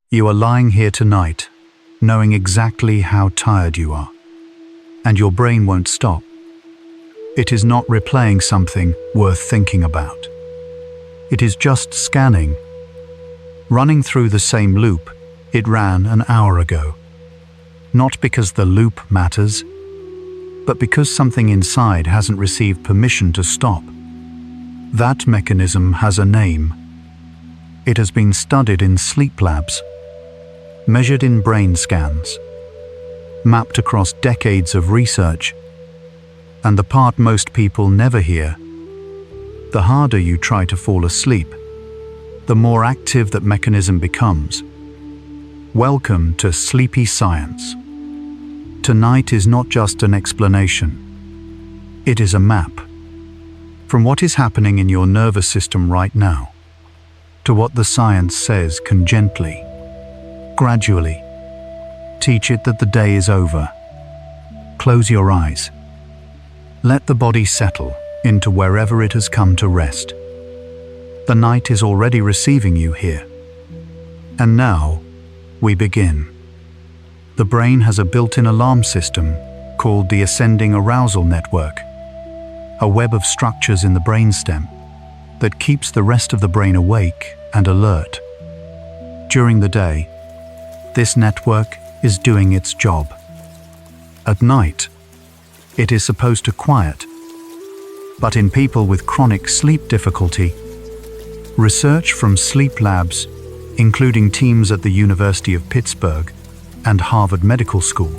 You are lying here tonight, knowing exactly how tired you are, and your brain won't stop. It is not replaying something worth thinking about. It is just scanning, running through the same loop it ran an hour ago. Not because the loop matters, but because something inside hasn't received permission to stop. That mechanism has a name. It has been studied in sleep labs, measured in brain scans, mapped across decades of research, and the part most people never hear: the harder you try to fall asleep, the more active that mechanism becomes. Welcome to Sleepy Science. Tonight is not just an explanation. It is a map. From what is happening in your nervous system right now, to what the science says can gently, gradually, teach it that the day is over. Close your eyes. Let the body settle into wherever it has come to rest. The night is already receiving you here. And now, we begin. The brain has a built-in alarm system called the ascending arousal network, a web of structures in the brainstem that keeps the rest of the brain awake and alert. During the day, this network is doing its job. At night, it is supposed to quiet. But in people with chronic sleep difficulty, research from sleep labs, including teams at the University of Pittsburgh and Harvard Medical School,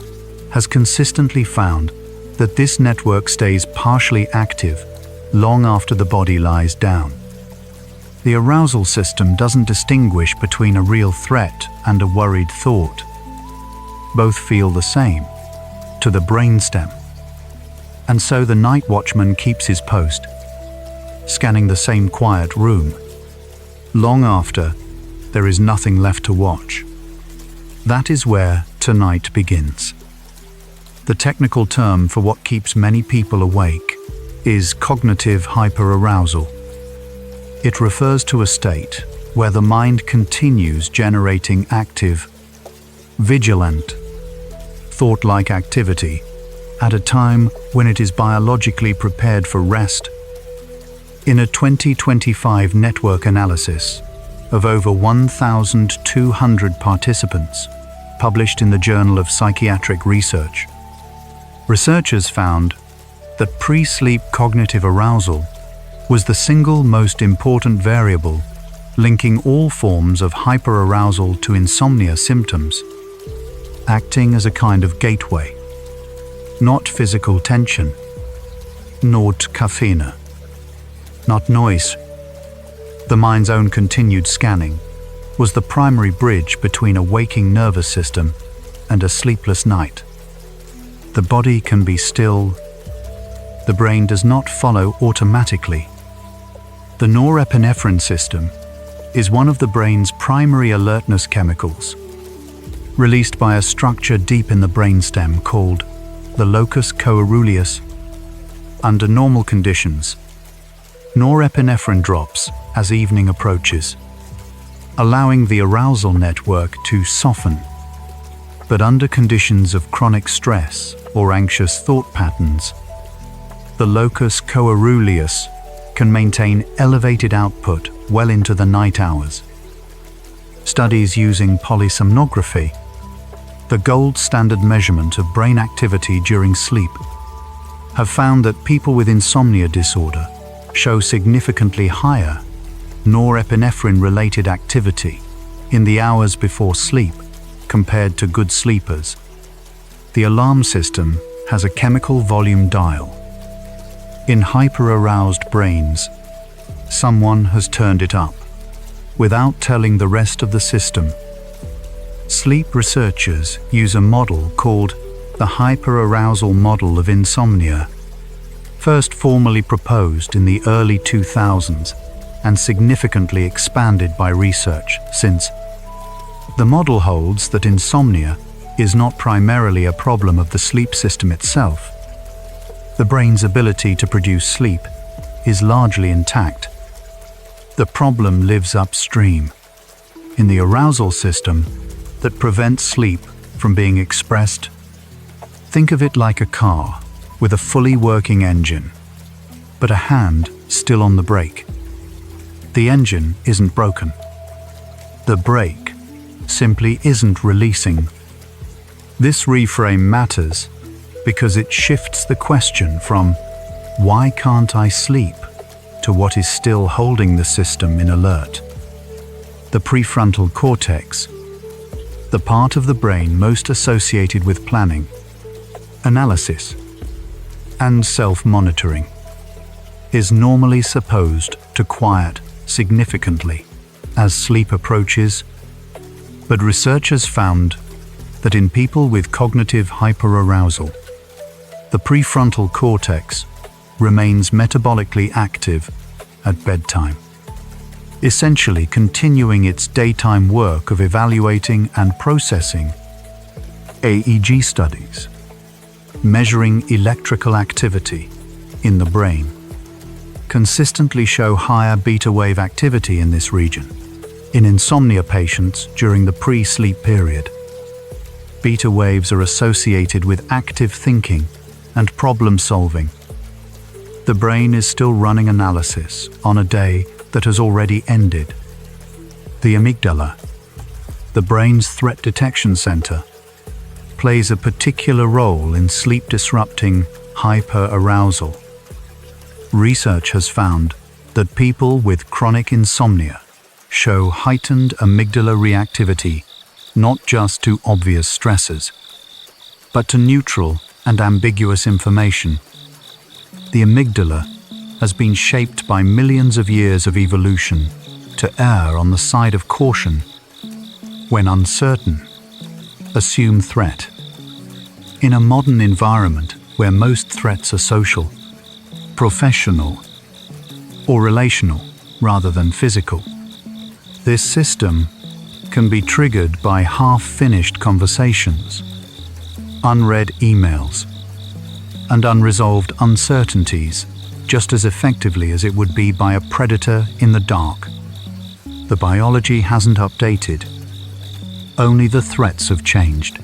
has consistently found that this network stays partially active long after the body lies down. The arousal system doesn't distinguish between a real threat and a worried thought. Both feel the same, to the brainstem. And so the night watchman keeps his post, scanning the same quiet room, long after there is nothing left to watch. That is where tonight begins. The technical term for what keeps many people awake is cognitive hyperarousal. It refers to a state where the mind continues generating active, vigilant, thought-like activity at a time when it is biologically prepared for rest. In a 2025 network analysis of over 1,200 participants, published in the Journal of Psychiatric Research, researchers found that pre-sleep cognitive arousal was the single most important variable linking all forms of hyperarousal to insomnia symptoms, acting as a kind of gateway. Not physical tension, not caffeine, not noise. The mind's own continued scanning was the primary bridge between a waking nervous system and a sleepless night. The body can be still. The brain does not follow automatically. The norepinephrine system is one of the brain's primary alertness chemicals, released by a structure deep in the brainstem called the locus coeruleus. Under normal conditions, norepinephrine drops as evening approaches, allowing the arousal network to soften. But under conditions of chronic stress or anxious thought patterns, the locus coeruleus can maintain elevated output well into the night hours. Studies using polysomnography, the gold standard measurement of brain activity during sleep, have found that people with insomnia disorder show significantly higher norepinephrine-related activity in the hours before sleep compared to good sleepers. The alarm system has a chemical volume dial. In hyperaroused brains, someone has turned it up without telling the rest of the system. Sleep researchers use a model called the hyperarousal model of insomnia, first formally proposed in the early 2000s and significantly expanded by research since. The model holds that insomnia is not primarily a problem of the sleep system itself. The brain's ability to produce sleep is largely intact. The problem lives upstream, in the arousal system that prevents sleep from being expressed. Think of it like a car with a fully working engine, but a hand still on the brake. The engine isn't broken. The brake simply isn't releasing. This reframe matters because it shifts the question from "why can't I sleep?" to what is still holding the system in alert. The prefrontal cortex, the part of the brain most associated with planning, analysis, and self-monitoring, is normally supposed to quiet significantly as sleep approaches, but researchers found that in people with cognitive hyperarousal, the prefrontal cortex remains metabolically active at bedtime, essentially continuing its daytime work of evaluating and processing. EEG studies measuring electrical activity in the brain consistently show higher beta wave activity in this region in insomnia patients during the pre-sleep period. Beta waves are associated with active thinking and problem solving. The brain is still running analysis on a day that has already ended. The amygdala, the brain's threat detection center, plays a particular role in sleep-disrupting hyperarousal. Research has found that people with chronic insomnia show heightened amygdala reactivity not just to obvious stressors, but to neutral and ambiguous information. The amygdala has been shaped by millions of years of evolution to err on the side of caution. When uncertain, assume threat. In a modern environment where most threats are social, professional, or relational rather than physical, this system can be triggered by half-finished conversations, unread emails, and unresolved uncertainties just as effectively as it would be by a predator in the dark. The biology hasn't updated. Only the threats have changed.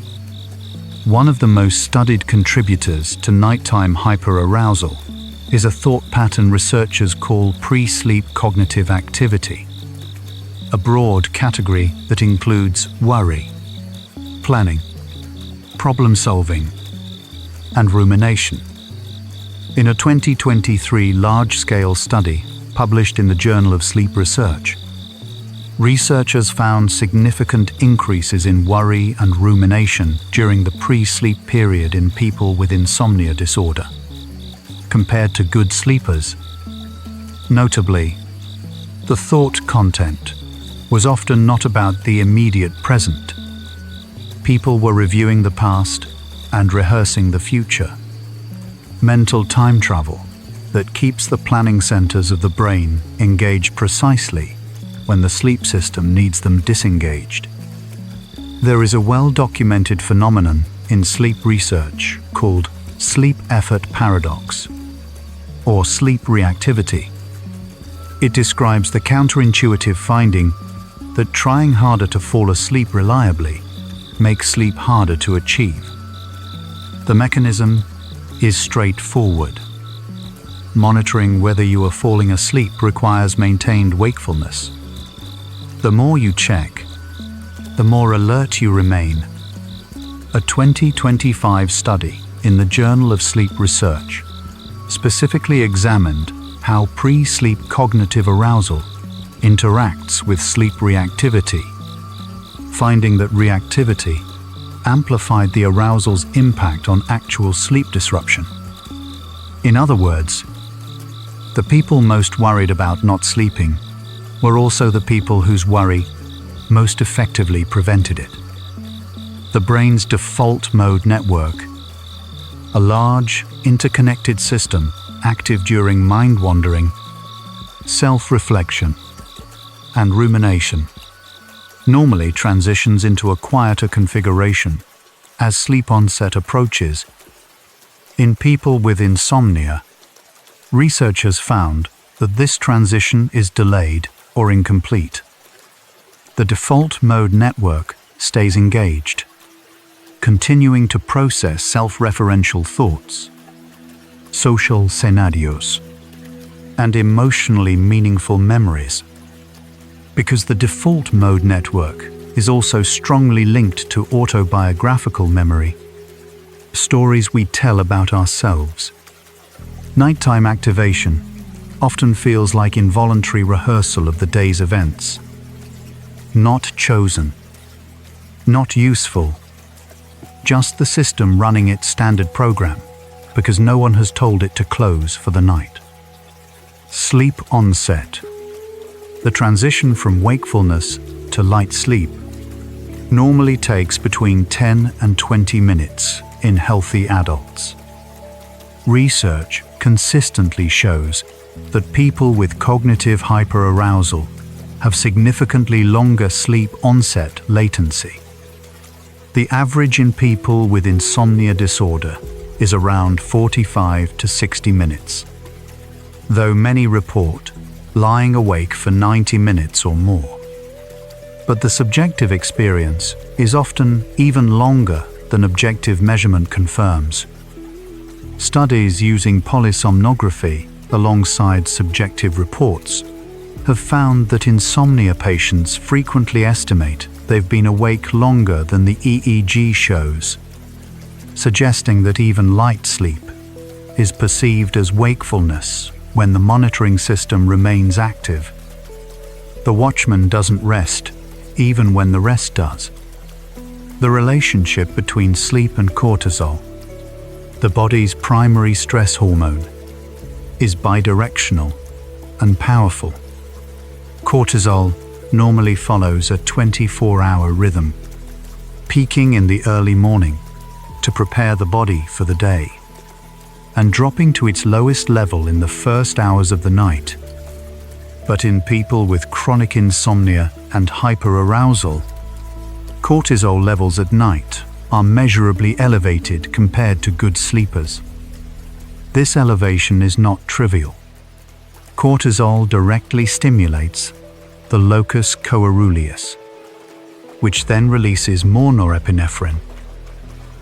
One of the most studied contributors to nighttime hyperarousal is a thought pattern researchers call pre-sleep cognitive activity, a broad category that includes worry, planning, problem solving, and rumination. In a 2023 large-scale study published in the Journal of Sleep Research, researchers found significant increases in worry and rumination during the pre-sleep period in people with insomnia disorder, compared to good sleepers. Notably, the thought content was often not about the immediate present. People were reviewing the past and rehearsing the future. Mental time travel that keeps the planning centers of the brain engaged precisely when the sleep system needs them disengaged. There is a well-documented phenomenon in sleep research called sleep effort paradox, or sleep reactivity. It describes the counterintuitive finding that trying harder to fall asleep reliably makes sleep harder to achieve. The mechanism is straightforward. Monitoring whether you are falling asleep requires maintained wakefulness. The more you check, the more alert you remain. A 2025 study in the Journal of Sleep Research specifically examined how pre-sleep cognitive arousal interacts with sleep reactivity, finding that reactivity amplified the arousal's impact on actual sleep disruption. In other words, the people most worried about not sleeping were also the people whose worry most effectively prevented it. The brain's default mode network, a large, interconnected system active during mind-wandering, self-reflection, and rumination, normally transitions into a quieter configuration as sleep onset approaches. In people with insomnia, researchers found that this transition is delayed or incomplete. The default mode network stays engaged, continuing to process self-referential thoughts, social scenarios, and emotionally meaningful memories. Because the default mode network is also strongly linked to autobiographical memory, stories we tell about ourselves. Nighttime activation often feels like involuntary rehearsal of the day's events. Not chosen, not useful, just the system running its standard program because no one has told it to close for the night. Sleep onset. The transition from wakefulness to light sleep normally takes between 10 and 20 minutes in healthy adults. Research consistently shows that people with cognitive hyperarousal have significantly longer sleep onset latency. The average in people with insomnia disorder is around 45 to 60 minutes, though many report lying awake for 90 minutes or more. But the subjective experience is often even longer than objective measurement confirms. Studies using polysomnography alongside subjective reports have found that insomnia patients frequently estimate they've been awake longer than the EEG shows, suggesting that even light sleep is perceived as wakefulness when the monitoring system remains active. The watchman doesn't rest, even when the rest does. The relationship between sleep and cortisol, the body's primary stress hormone, is bidirectional and powerful. Cortisol normally follows a 24-hour rhythm, peaking in the early morning to prepare the body for the day, and dropping to its lowest level in the first hours of the night. But in people with chronic insomnia and hyperarousal, cortisol levels at night are measurably elevated compared to good sleepers. This elevation is not trivial. Cortisol directly stimulates the locus coeruleus, which then releases more norepinephrine,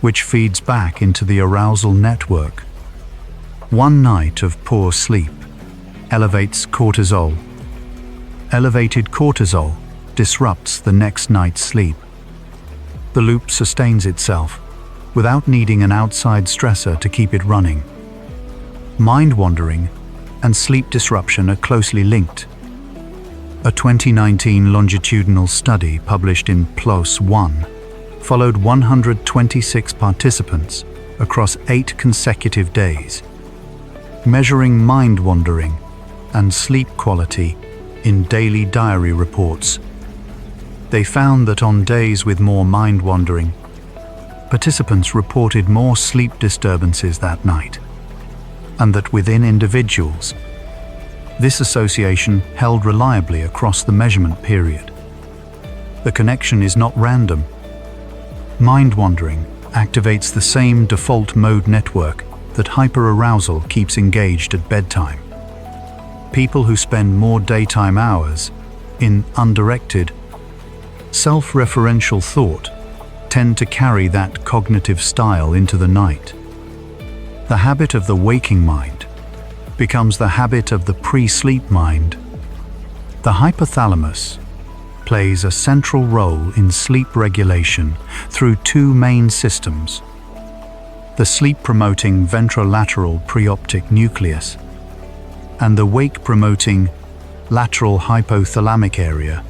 which feeds back into the arousal network. One night of poor sleep elevates cortisol. Elevated cortisol disrupts the next night's sleep. The loop sustains itself without needing an outside stressor to keep it running. Mind wandering and sleep disruption are closely linked. A 2019 longitudinal study published in PLOS One followed 126 participants across 8 consecutive days, measuring mind wandering and sleep quality in daily diary reports. They found that on days with more mind wandering, participants reported more sleep disturbances that night, and that within individuals, this association held reliably across the measurement period. The connection is not random. Mind wandering activates the same default mode network that hyperarousal keeps engaged at bedtime. People who spend more daytime hours in undirected, self-referential thought tend to carry that cognitive style into the night. The habit of the waking mind becomes the habit of the pre-sleep mind. The hypothalamus plays a central role in sleep regulation through 2 main systems: the sleep-promoting ventrolateral preoptic nucleus and the wake-promoting lateral hypothalamic area.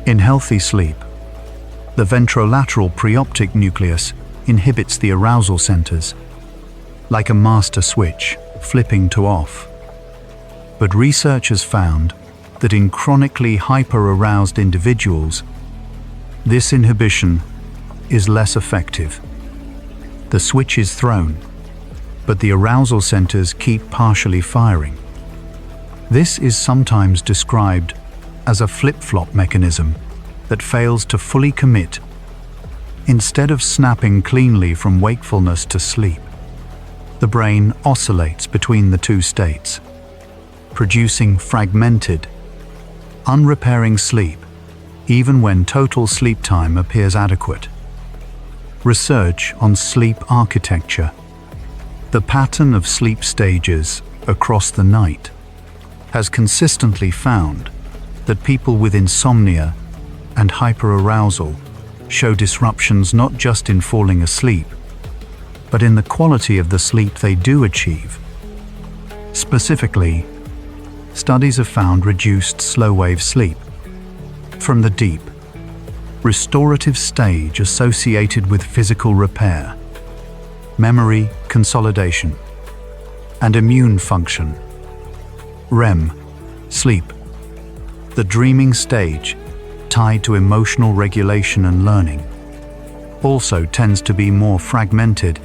In healthy sleep, the ventrolateral preoptic nucleus inhibits the arousal centers, like a master switch flipping to off. But research has found that in chronically hyperaroused individuals, this inhibition is less effective. The switch is thrown, but the arousal centers keep partially firing. This is sometimes described as a flip-flop mechanism that fails to fully commit. Instead of snapping cleanly from wakefulness to sleep, the brain oscillates between the 2 states, producing fragmented, unrepairing sleep even when total sleep time appears adequate. Research on sleep architecture. The pattern of sleep stages across the night has consistently found that people with insomnia and hyperarousal show disruptions not just in falling asleep, but in the quality of the sleep they do achieve. Specifically, studies have found reduced slow-wave sleep from the deep, restorative stage associated with physical repair, memory consolidation, and immune function. REM, sleep, the dreaming stage tied to emotional regulation and learning, also tends to be more fragmented.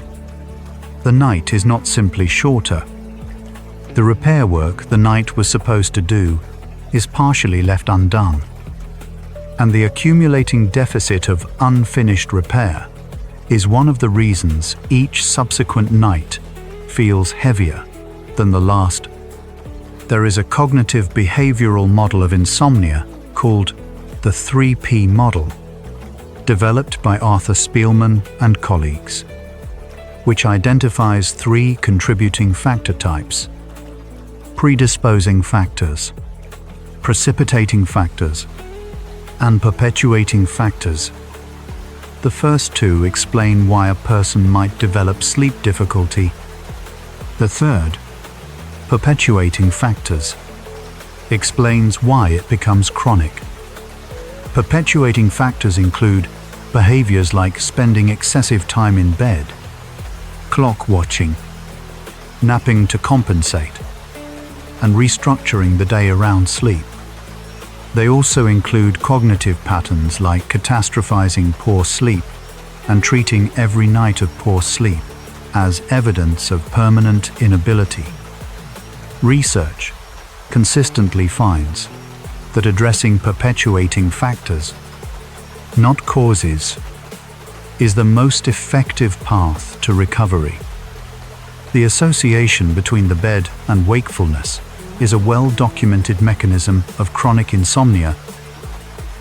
The night is not simply shorter. The repair work the night was supposed to do is partially left undone, and the accumulating deficit of unfinished repair is one of the reasons each subsequent night feels heavier than the last. There is a cognitive behavioral model of insomnia called the 3P model, developed by Arthur Spielman and colleagues, which identifies 3 contributing factor types: predisposing factors, precipitating factors, and perpetuating factors. The first 2 explain why a person might develop sleep difficulty. The third, perpetuating factors, explains why it becomes chronic. Perpetuating factors include behaviors like spending excessive time in bed, clock watching, napping to compensate, and restructuring the day around sleep. They also include cognitive patterns like catastrophizing poor sleep and treating every night of poor sleep as evidence of permanent inability. Research consistently finds that addressing perpetuating factors, not causes, is the most effective path to recovery. The association between the bed and wakefulness is a well-documented mechanism of chronic insomnia.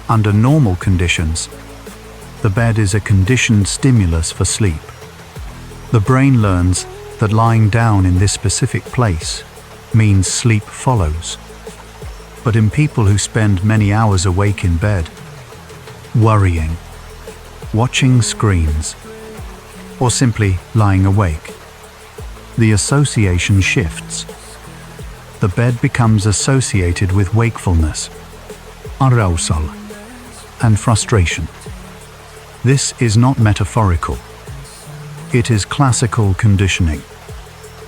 Under normal conditions, the bed is a conditioned stimulus for sleep. The brain learns that lying down in this specific place means sleep follows. But in people who spend many hours awake in bed, worrying, watching screens, or simply lying awake, the association shifts. The bed becomes associated with wakefulness, arousal, and frustration. This is not metaphorical. It is classical conditioning,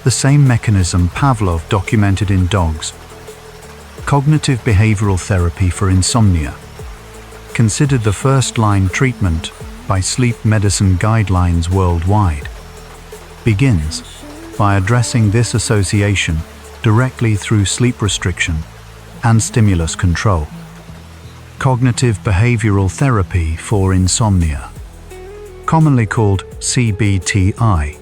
the same mechanism Pavlov documented in dogs. Cognitive behavioral therapy for insomnia, considered the first-line treatment by sleep medicine guidelines worldwide, begins by addressing this association directly through sleep restriction and stimulus control. Cognitive behavioral therapy for insomnia, commonly called CBTI,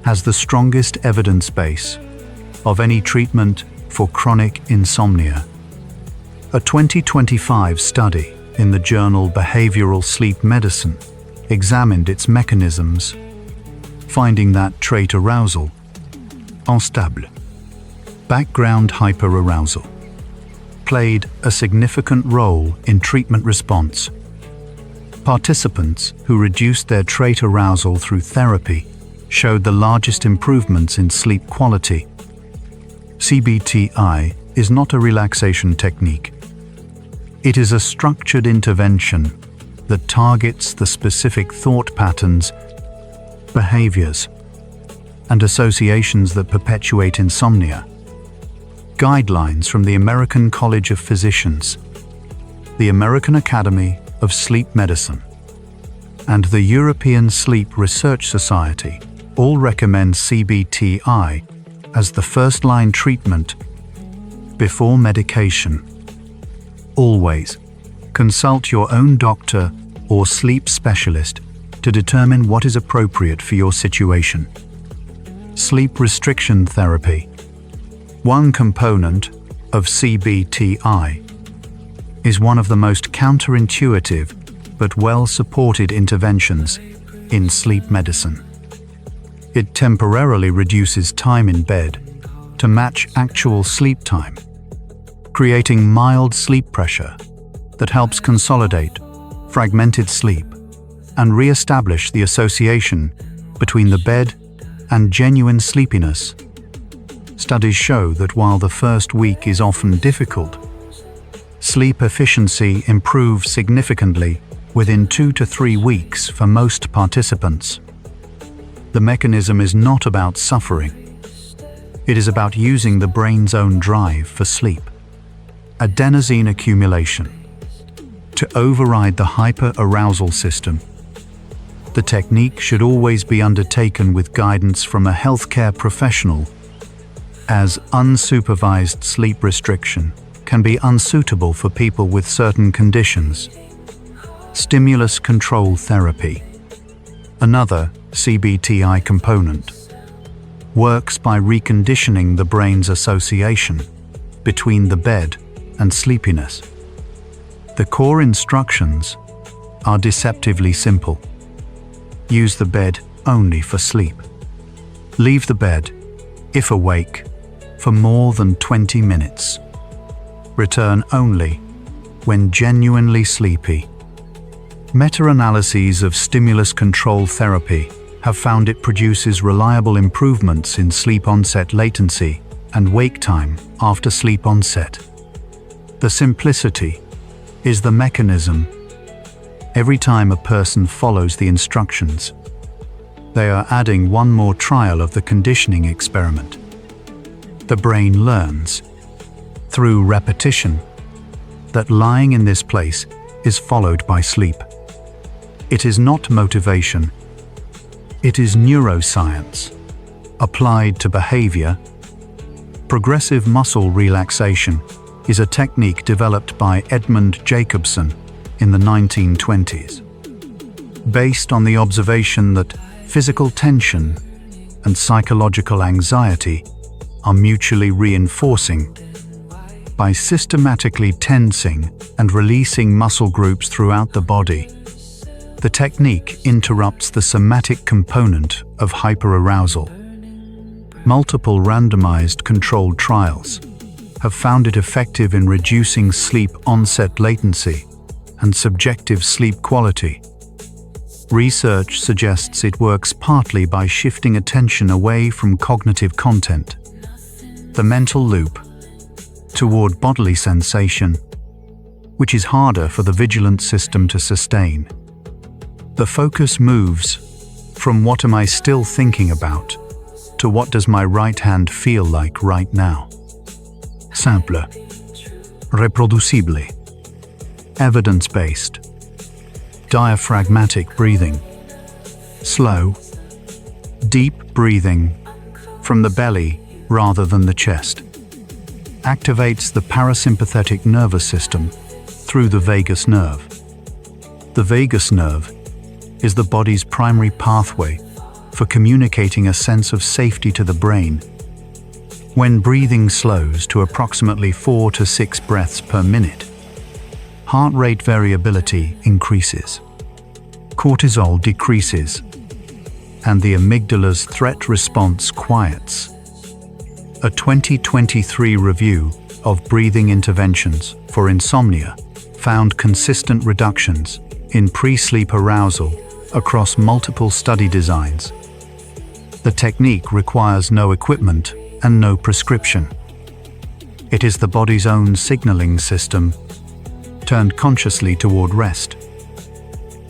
has the strongest evidence base of any treatment for chronic insomnia. A 2025 study in the journal Behavioral Sleep Medicine examined its mechanisms, finding that trait arousal, instable, background hyperarousal, played a significant role in treatment response. Participants who reduced their trait arousal through therapy showed the largest improvements in sleep quality. CBTI is not a relaxation technique. It is a structured intervention that targets the specific thought patterns, behaviors, and associations that perpetuate insomnia. Guidelines from the American College of Physicians, the American Academy of Sleep Medicine, and the European Sleep Research Society all recommend CBTI as the first-line treatment before medication. Always consult your own doctor or sleep specialist to determine what is appropriate for your situation. Sleep restriction therapy. One component of CBTI is one of the most counterintuitive but well-supported interventions in sleep medicine. It temporarily reduces time in bed to match actual sleep time, creating mild sleep pressure that helps consolidate fragmented sleep and re-establish the association between the bed and genuine sleepiness. Studies show that while the first week is often difficult, sleep efficiency improves significantly within 2 to 3 weeks for most participants. The mechanism is not about suffering. It is about using the brain's own drive for sleep, adenosine accumulation, to override the hyperarousal system. The technique should always be undertaken with guidance from a healthcare professional, as unsupervised sleep restriction can be unsuitable for people with certain conditions. Stimulus control therapy, another CBTI component, works by reconditioning the brain's association between the bed and sleepiness. The core instructions are deceptively simple. Use the bed only for sleep. Leave the bed, if awake, for more than 20 minutes. Return only when genuinely sleepy. Meta-analyses of stimulus control therapy have found it produces reliable improvements in sleep onset latency and wake time after sleep onset. The simplicity is the mechanism. Every time a person follows the instructions, they are adding one more trial of the conditioning experiment. The brain learns, through repetition, that lying in this place is followed by sleep. It is not motivation. It is neuroscience, applied to behavior. Progressive muscle relaxation is a technique developed by Edmund Jacobson in the 1920s, based on the observation that physical tension and psychological anxiety are mutually reinforcing. By systematically tensing and releasing muscle groups throughout the body, the technique interrupts the somatic component of hyperarousal. Multiple randomized controlled trials have found it effective in reducing sleep onset latency and subjective sleep quality. Research suggests it works partly by shifting attention away from cognitive content, the mental loop, toward bodily sensation, which is harder for the vigilant system to sustain. The focus moves from what am I still thinking about to what does my right hand feel like right now. Simple, reproducible, evidence-based, diaphragmatic breathing, slow, deep breathing from the belly rather than the chest, activates the parasympathetic nervous system through the vagus nerve. The vagus nerve is the body's primary pathway for communicating a sense of safety to the brain. When breathing slows to approximately 4 to 6 breaths per minute, heart rate variability increases, cortisol decreases, and the amygdala's threat response quiets. A 2023 review of breathing interventions for insomnia found consistent reductions in pre-sleep arousal across multiple study designs. The technique requires no equipment and no prescription. It is the body's own signaling system, turned consciously toward rest.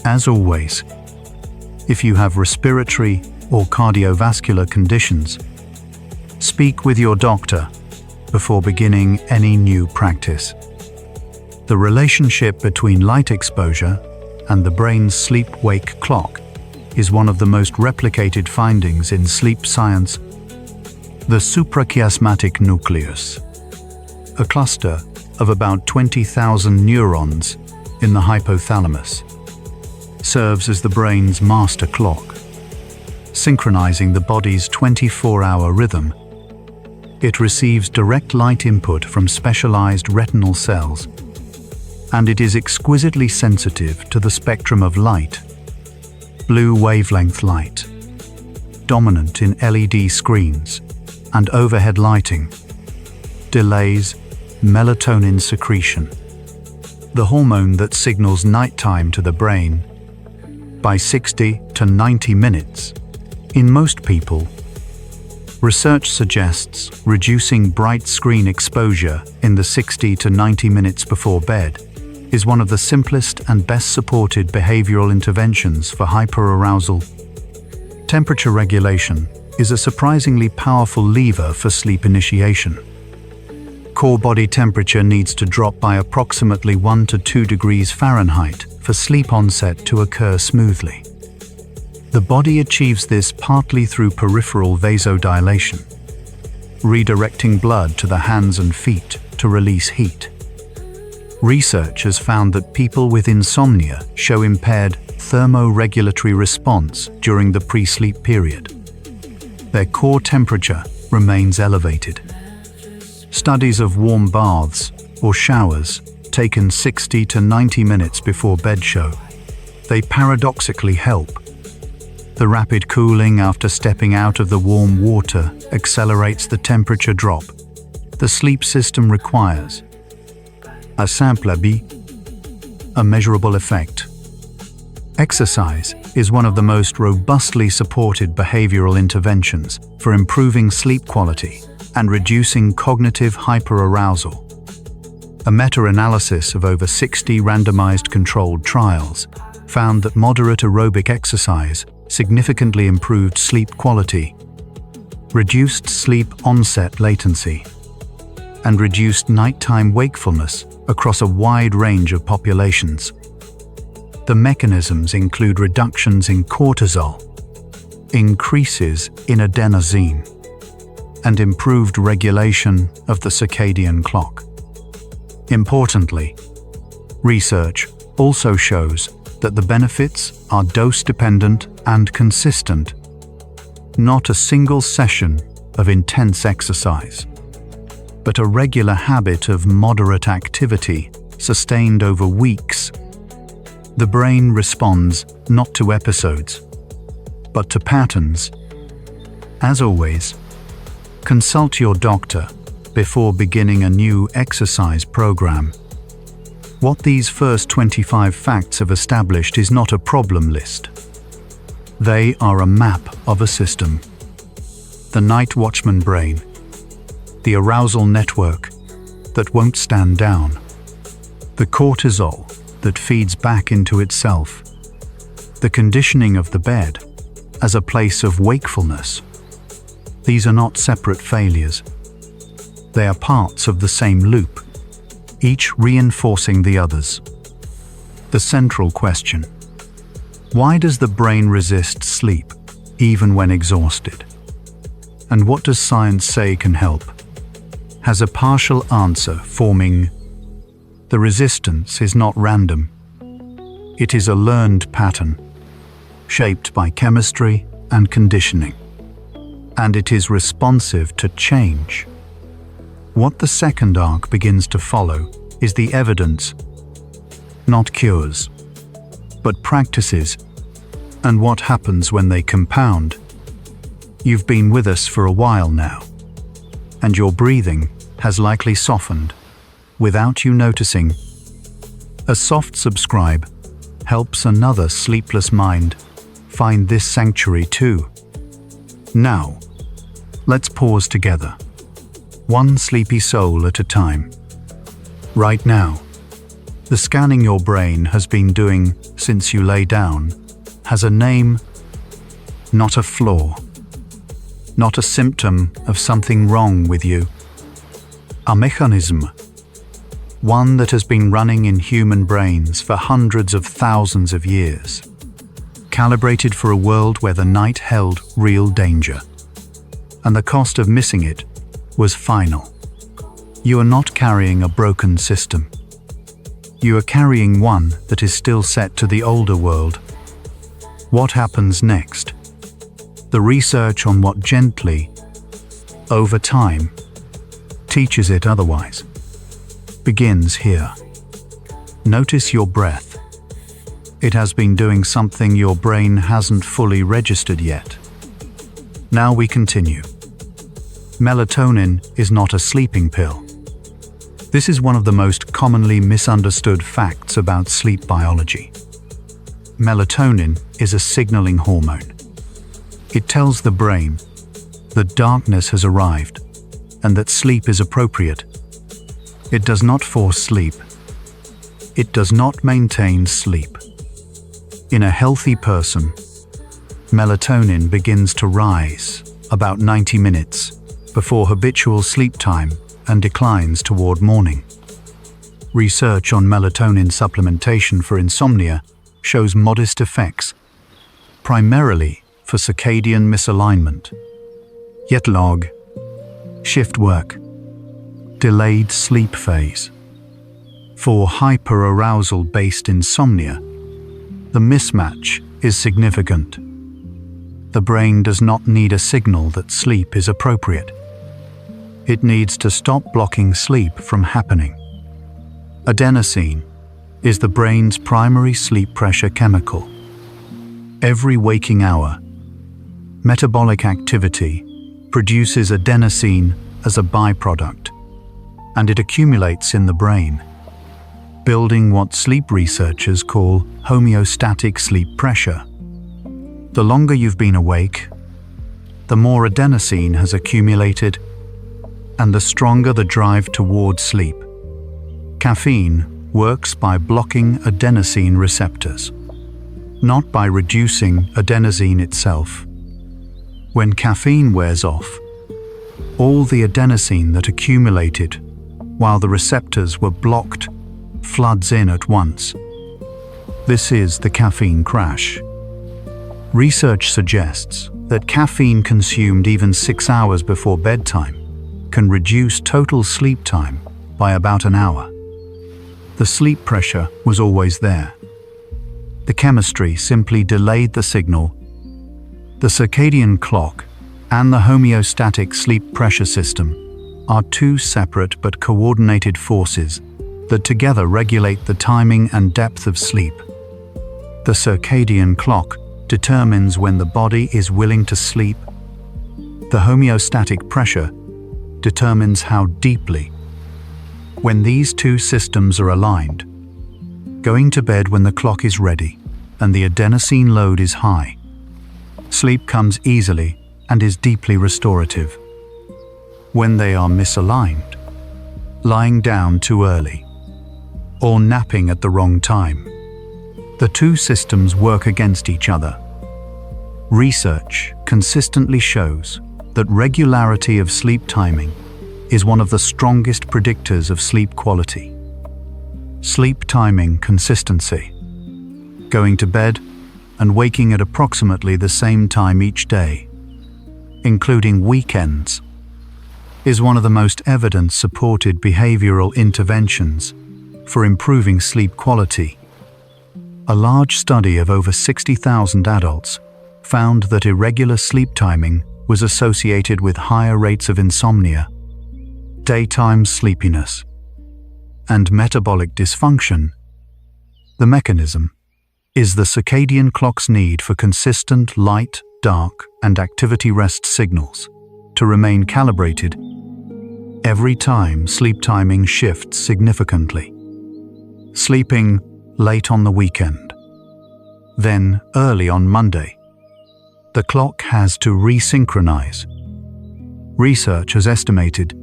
As always, if you have respiratory or cardiovascular conditions, speak with your doctor before beginning any new practice. The relationship between light exposure and the brain's sleep-wake clock is one of the most replicated findings in sleep science. The suprachiasmatic nucleus, a cluster of about 20,000 neurons in the hypothalamus, serves as the brain's master clock, synchronizing the body's 24-hour rhythm. It receives direct light input from specialized retinal cells, and it is exquisitely sensitive to the spectrum of light. Blue wavelength light, dominant in LED screens and overhead lighting, delays melatonin secretion, the hormone that signals nighttime to the brain, by 60 to 90 minutes. In most people, research suggests reducing bright screen exposure in the 60 to 90 minutes before bed is one of the simplest and best supported behavioral interventions for hyperarousal. Temperature regulation is a surprisingly powerful lever for sleep initiation. Core body temperature needs to drop by approximately 1 to 2 degrees Fahrenheit for sleep onset to occur smoothly. The body achieves this partly through peripheral vasodilation, redirecting blood to the hands and feet to release heat. Research has found that people with insomnia show impaired thermoregulatory response during the pre-sleep period. Their core temperature remains elevated. Studies of warm baths or showers taken 60 to 90 minutes before bed show they paradoxically help. The rapid cooling after stepping out of the warm water accelerates the temperature drop the sleep system requires. A simple habit, a measurable effect. Exercise is one of the most robustly supported behavioral interventions for improving sleep quality and reducing cognitive hyperarousal. A meta-analysis of over 60 randomized controlled trials found that moderate aerobic exercise significantly improved sleep quality, reduced sleep onset latency, and reduced nighttime wakefulness across a wide range of populations. The mechanisms include reductions in cortisol, increases in adenosine, and improved regulation of the circadian clock. Importantly, research also shows that the benefits are dose-dependent and consistent, not a single session of intense exercise, but a regular habit of moderate activity sustained over weeks. The brain responds not to episodes, but to patterns. As always, consult your doctor before beginning a new exercise program. What these first 25 facts have established is not a problem list. They are a map of a system. The night watchman brain, the arousal network that won't stand down, the cortisol that feeds back into itself, the conditioning of the bed as a place of wakefulness. These are not separate failures. They are parts of the same loop, each reinforcing the others. The central question: why does the brain resist sleep, even when exhausted? And what does science say can help? Has a partial answer forming. The resistance is not random. It is a learned pattern, shaped by chemistry and conditioning. And it is responsive to change. What the second arc begins to follow is the evidence, not cures, but practices, and what happens when they compound. You've been with us for a while now, and your breathing has likely softened without you noticing. A soft subscribe helps another sleepless mind find this sanctuary too. Now, let's pause together, one sleepy soul at a time. Right now, the scanning your brain has been doing since you lay down has a name, not a flaw, not a symptom of something wrong with you. A mechanism, one that has been running in human brains for hundreds of thousands of years, calibrated for a world where the night held real danger, and the cost of missing it was final. You are not carrying a broken system. You are carrying one that is still set to the older world. What happens next? The research on what gently, over time, teaches it otherwise, begins here. Notice your breath. It has been doing something your brain hasn't fully registered yet. Now we continue. Melatonin is not a sleeping pill. This is one of the most commonly misunderstood facts about sleep biology. Melatonin is a signaling hormone. It tells the brain that darkness has arrived and that sleep is appropriate. It does not force sleep. It does not maintain sleep. In a healthy person, melatonin begins to rise about 90 minutes before habitual sleep time and declines toward morning. Research on melatonin supplementation for insomnia shows modest effects, primarily for circadian misalignment, jet lag, shift work, delayed sleep phase. For hyperarousal-based insomnia, the mismatch is significant. The brain does not need a signal that sleep is appropriate. It needs to stop blocking sleep from happening. Adenosine is the brain's primary sleep pressure chemical. Every waking hour, metabolic activity produces adenosine as a byproduct, and it accumulates in the brain, building what sleep researchers call homeostatic sleep pressure. The longer you've been awake, the more adenosine has accumulated, and the stronger the drive toward sleep. Caffeine works by blocking adenosine receptors, not by reducing adenosine itself. When caffeine wears off, all the adenosine that accumulated while the receptors were blocked floods in at once. This is the caffeine crash. Research suggests that caffeine consumed even 6 hours before bedtime can reduce total sleep time by about an hour. The sleep pressure was always there. The chemistry simply delayed the signal. The circadian clock and the homeostatic sleep pressure system are two separate but coordinated forces that together regulate the timing and depth of sleep. The circadian clock determines when the body is willing to sleep. The homeostatic pressure determines how deeply. When these two systems are aligned, going to bed when the clock is ready and the adenosine load is high, sleep comes easily and is deeply restorative. When they are misaligned, lying down too early, or napping at the wrong time, the two systems work against each other. Research consistently shows that regularity of sleep timing is one of the strongest predictors of sleep quality. Sleep timing consistency, going to bed and waking at approximately the same time each day, including weekends, is one of the most evidence-supported behavioral interventions for improving sleep quality. A large study of over 60,000 adults found that irregular sleep timing was associated with higher rates of insomnia, daytime sleepiness, and metabolic dysfunction. The mechanism is the circadian clock's need for consistent light, dark, and activity rest signals to remain calibrated every time sleep timing shifts significantly. Sleeping late on the weekend, then early on Monday, the clock has to resynchronize. Research has estimated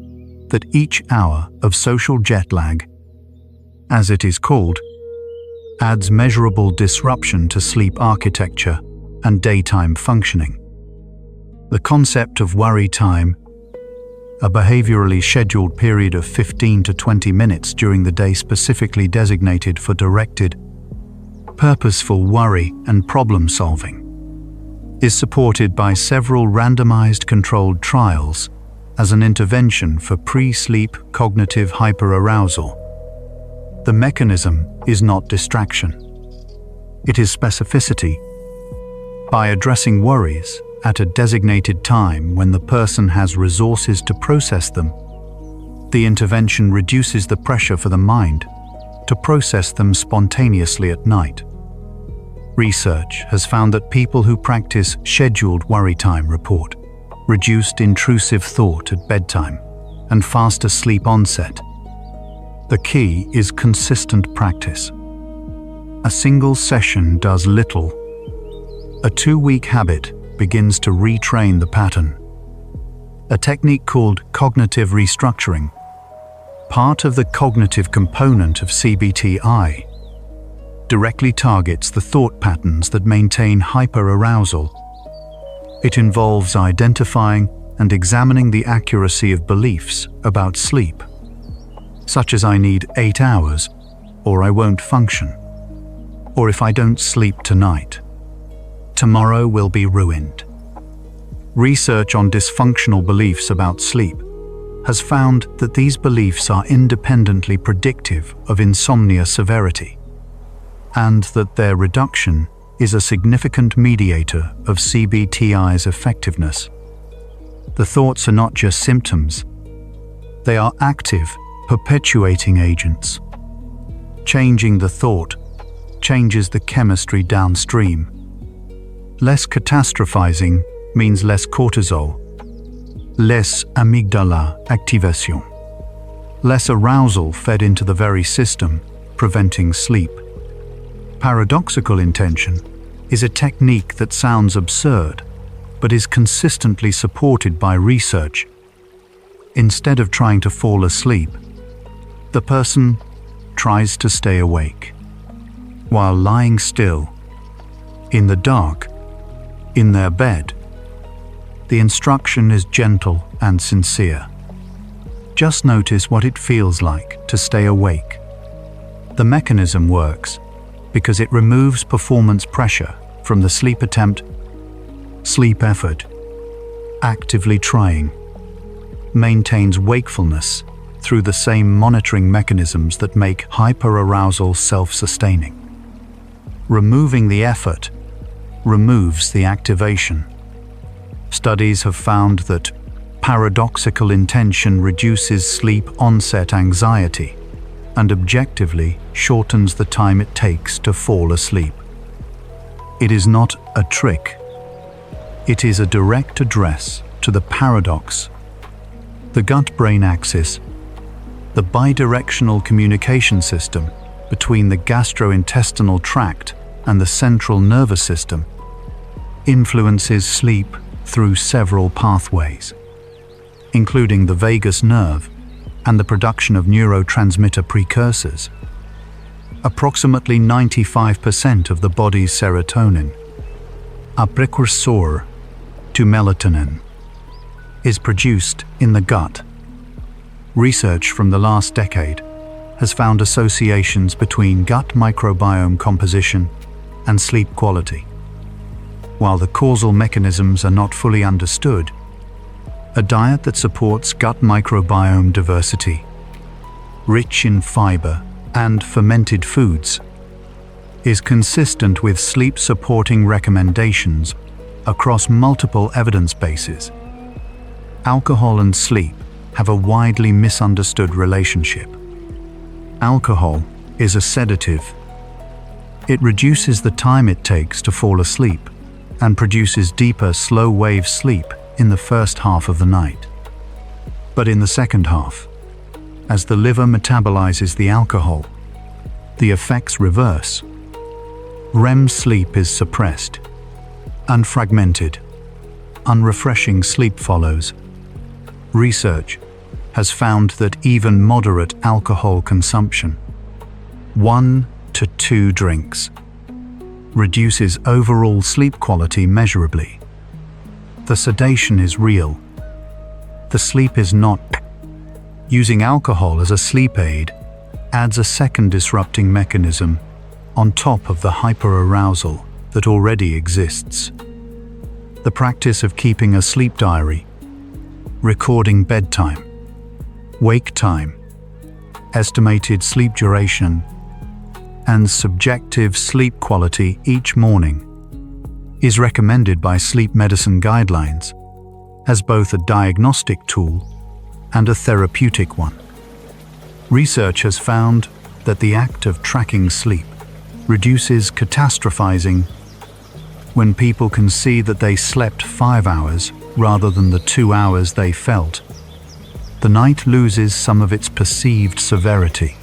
that each hour of social jet lag, as it is called, adds measurable disruption to sleep architecture and daytime functioning. The concept of worry time, a behaviorally scheduled period of 15 to 20 minutes during the day specifically designated for directed, purposeful worry and problem solving, is supported by several randomized controlled trials as an intervention for pre-sleep cognitive hyperarousal. The mechanism is not distraction. It is specificity. By addressing worries at a designated time when the person has resources to process them, the intervention reduces the pressure for the mind to process them spontaneously at night. Research has found that people who practice scheduled worry time report reduced intrusive thought at bedtime and faster sleep onset. The key is consistent practice. A single session does little. A 2-week habit begins to retrain the pattern. A technique called cognitive restructuring, part of the cognitive component of CBTI, directly targets the thought patterns that maintain hyperarousal. It involves identifying and examining the accuracy of beliefs about sleep, such as I need 8 hours, or I won't function, or if I don't sleep tonight, tomorrow will be ruined. Research on dysfunctional beliefs about sleep has found that these beliefs are independently predictive of insomnia severity, and that their reduction is a significant mediator of CBTI's effectiveness. The thoughts are not just symptoms, they are active, perpetuating agents. Changing the thought changes the chemistry downstream. Less catastrophizing means less cortisol, less amygdala activation, less arousal fed into the very system, preventing sleep. Paradoxical intention is a technique that sounds absurd, but is consistently supported by research. Instead of trying to fall asleep, the person tries to stay awake, while lying still, in the dark, in their bed. The instruction is gentle and sincere. Just notice what it feels like to stay awake. The mechanism works because it removes performance pressure from the sleep attempt, sleep effort, actively trying, maintains wakefulness through the same monitoring mechanisms that make hyperarousal self-sustaining. Removing the effort removes the activation. Studies have found that paradoxical intention reduces sleep onset anxiety and objectively shortens the time it takes to fall asleep. It is not a trick. It is a direct address to the paradox. The gut-brain axis, the bidirectional communication system between the gastrointestinal tract and the central nervous system, influences sleep through several pathways, including the vagus nerve and the production of neurotransmitter precursors. Approximately 95% of the body's serotonin, a precursor to melatonin, is produced in the gut. Research from the last decade has found associations between gut microbiome composition and sleep quality. While the causal mechanisms are not fully understood, a diet that supports gut microbiome diversity, rich in fiber and fermented foods, is consistent with sleep-supporting recommendations across multiple evidence bases. Alcohol and sleep have a widely misunderstood relationship. Alcohol is a sedative. It reduces the time it takes to fall asleep and produces deeper, slow-wave sleep in the first half of the night. But in the second half, as the liver metabolizes the alcohol, the effects reverse. REM sleep is suppressed, unfragmented, unrefreshing sleep follows. Research has found that even moderate alcohol consumption, 1 to 2 drinks, reduces overall sleep quality measurably. The sedation is real. The sleep is not. Using alcohol as a sleep aid adds a second disrupting mechanism on top of the hyperarousal that already exists. The practice of keeping a sleep diary, recording bedtime, wake time, estimated sleep duration, and subjective sleep quality each morning is recommended by sleep medicine guidelines as both a diagnostic tool and a therapeutic one. Research has found that the act of tracking sleep reduces catastrophizing. When people can see that they slept 5 hours rather than the 2 hours they felt, the night loses some of its perceived severity.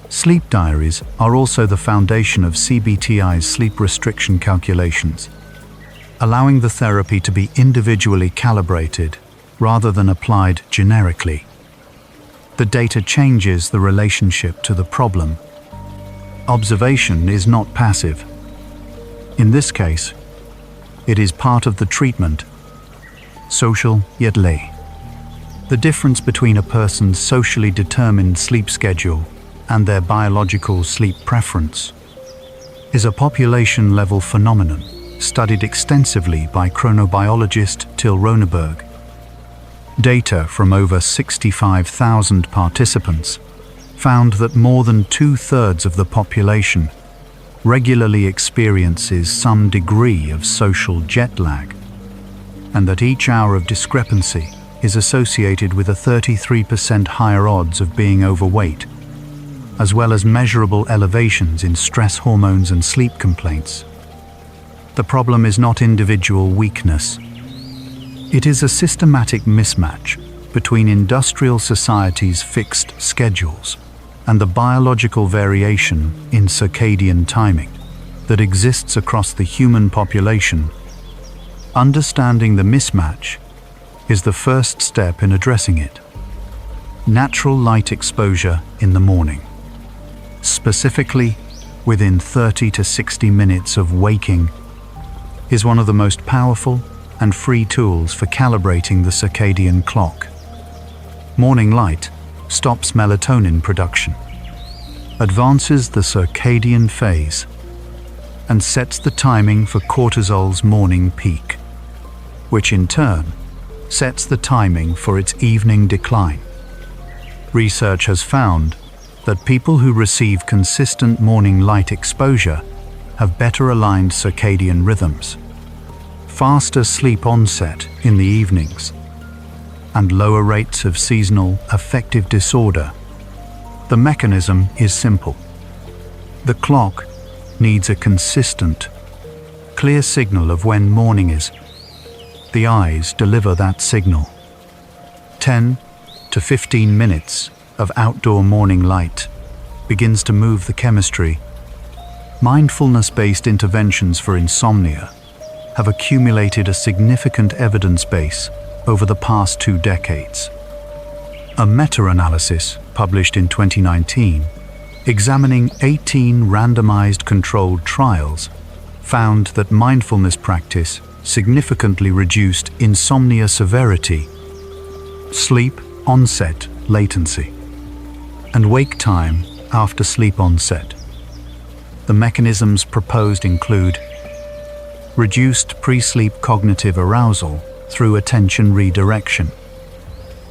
Sleep diaries are also the foundation of CBTI's sleep restriction calculations, allowing the therapy to be individually calibrated rather than applied generically. The data changes the relationship to the problem. Observation is not passive. In this case, it is part of the treatment, social yet lay. The difference between a person's socially determined sleep schedule and their biological sleep preference is a population-level phenomenon studied extensively by chronobiologist Till Roneberg. Data from over 65,000 participants found that more than 2/3 of the population regularly experiences some degree of social jet lag, and that each hour of discrepancy is associated with a 33% higher odds of being overweight, as well as measurable elevations in stress hormones and sleep complaints. The problem is not individual weakness. It is a systematic mismatch between industrial society's fixed schedules and the biological variation in circadian timing that exists across the human population. Understanding the mismatch is the first step in addressing it. Natural light exposure in the morning, specifically within 30 to 60 minutes of waking, is one of the most powerful and free tools for calibrating the circadian clock. Morning light stops melatonin production, advances the circadian phase, and sets the timing for cortisol's morning peak, which in turn sets the timing for its evening decline. Research has found that people who receive consistent morning light exposure have better aligned circadian rhythms, faster sleep onset in the evenings, and lower rates of seasonal affective disorder. The mechanism is simple. The clock needs a consistent, clear signal of when morning is. The eyes deliver that signal. 10 to 15 minutes of outdoor morning light begins to move the chemistry. Mindfulness-based interventions for insomnia have accumulated a significant evidence base over the past 2 decades. A meta-analysis published in 2019, examining 18 randomized controlled trials, found that mindfulness practice significantly reduced insomnia severity, sleep onset latency, and wake time after sleep onset. The mechanisms proposed include reduced pre-sleep cognitive arousal through attention redirection,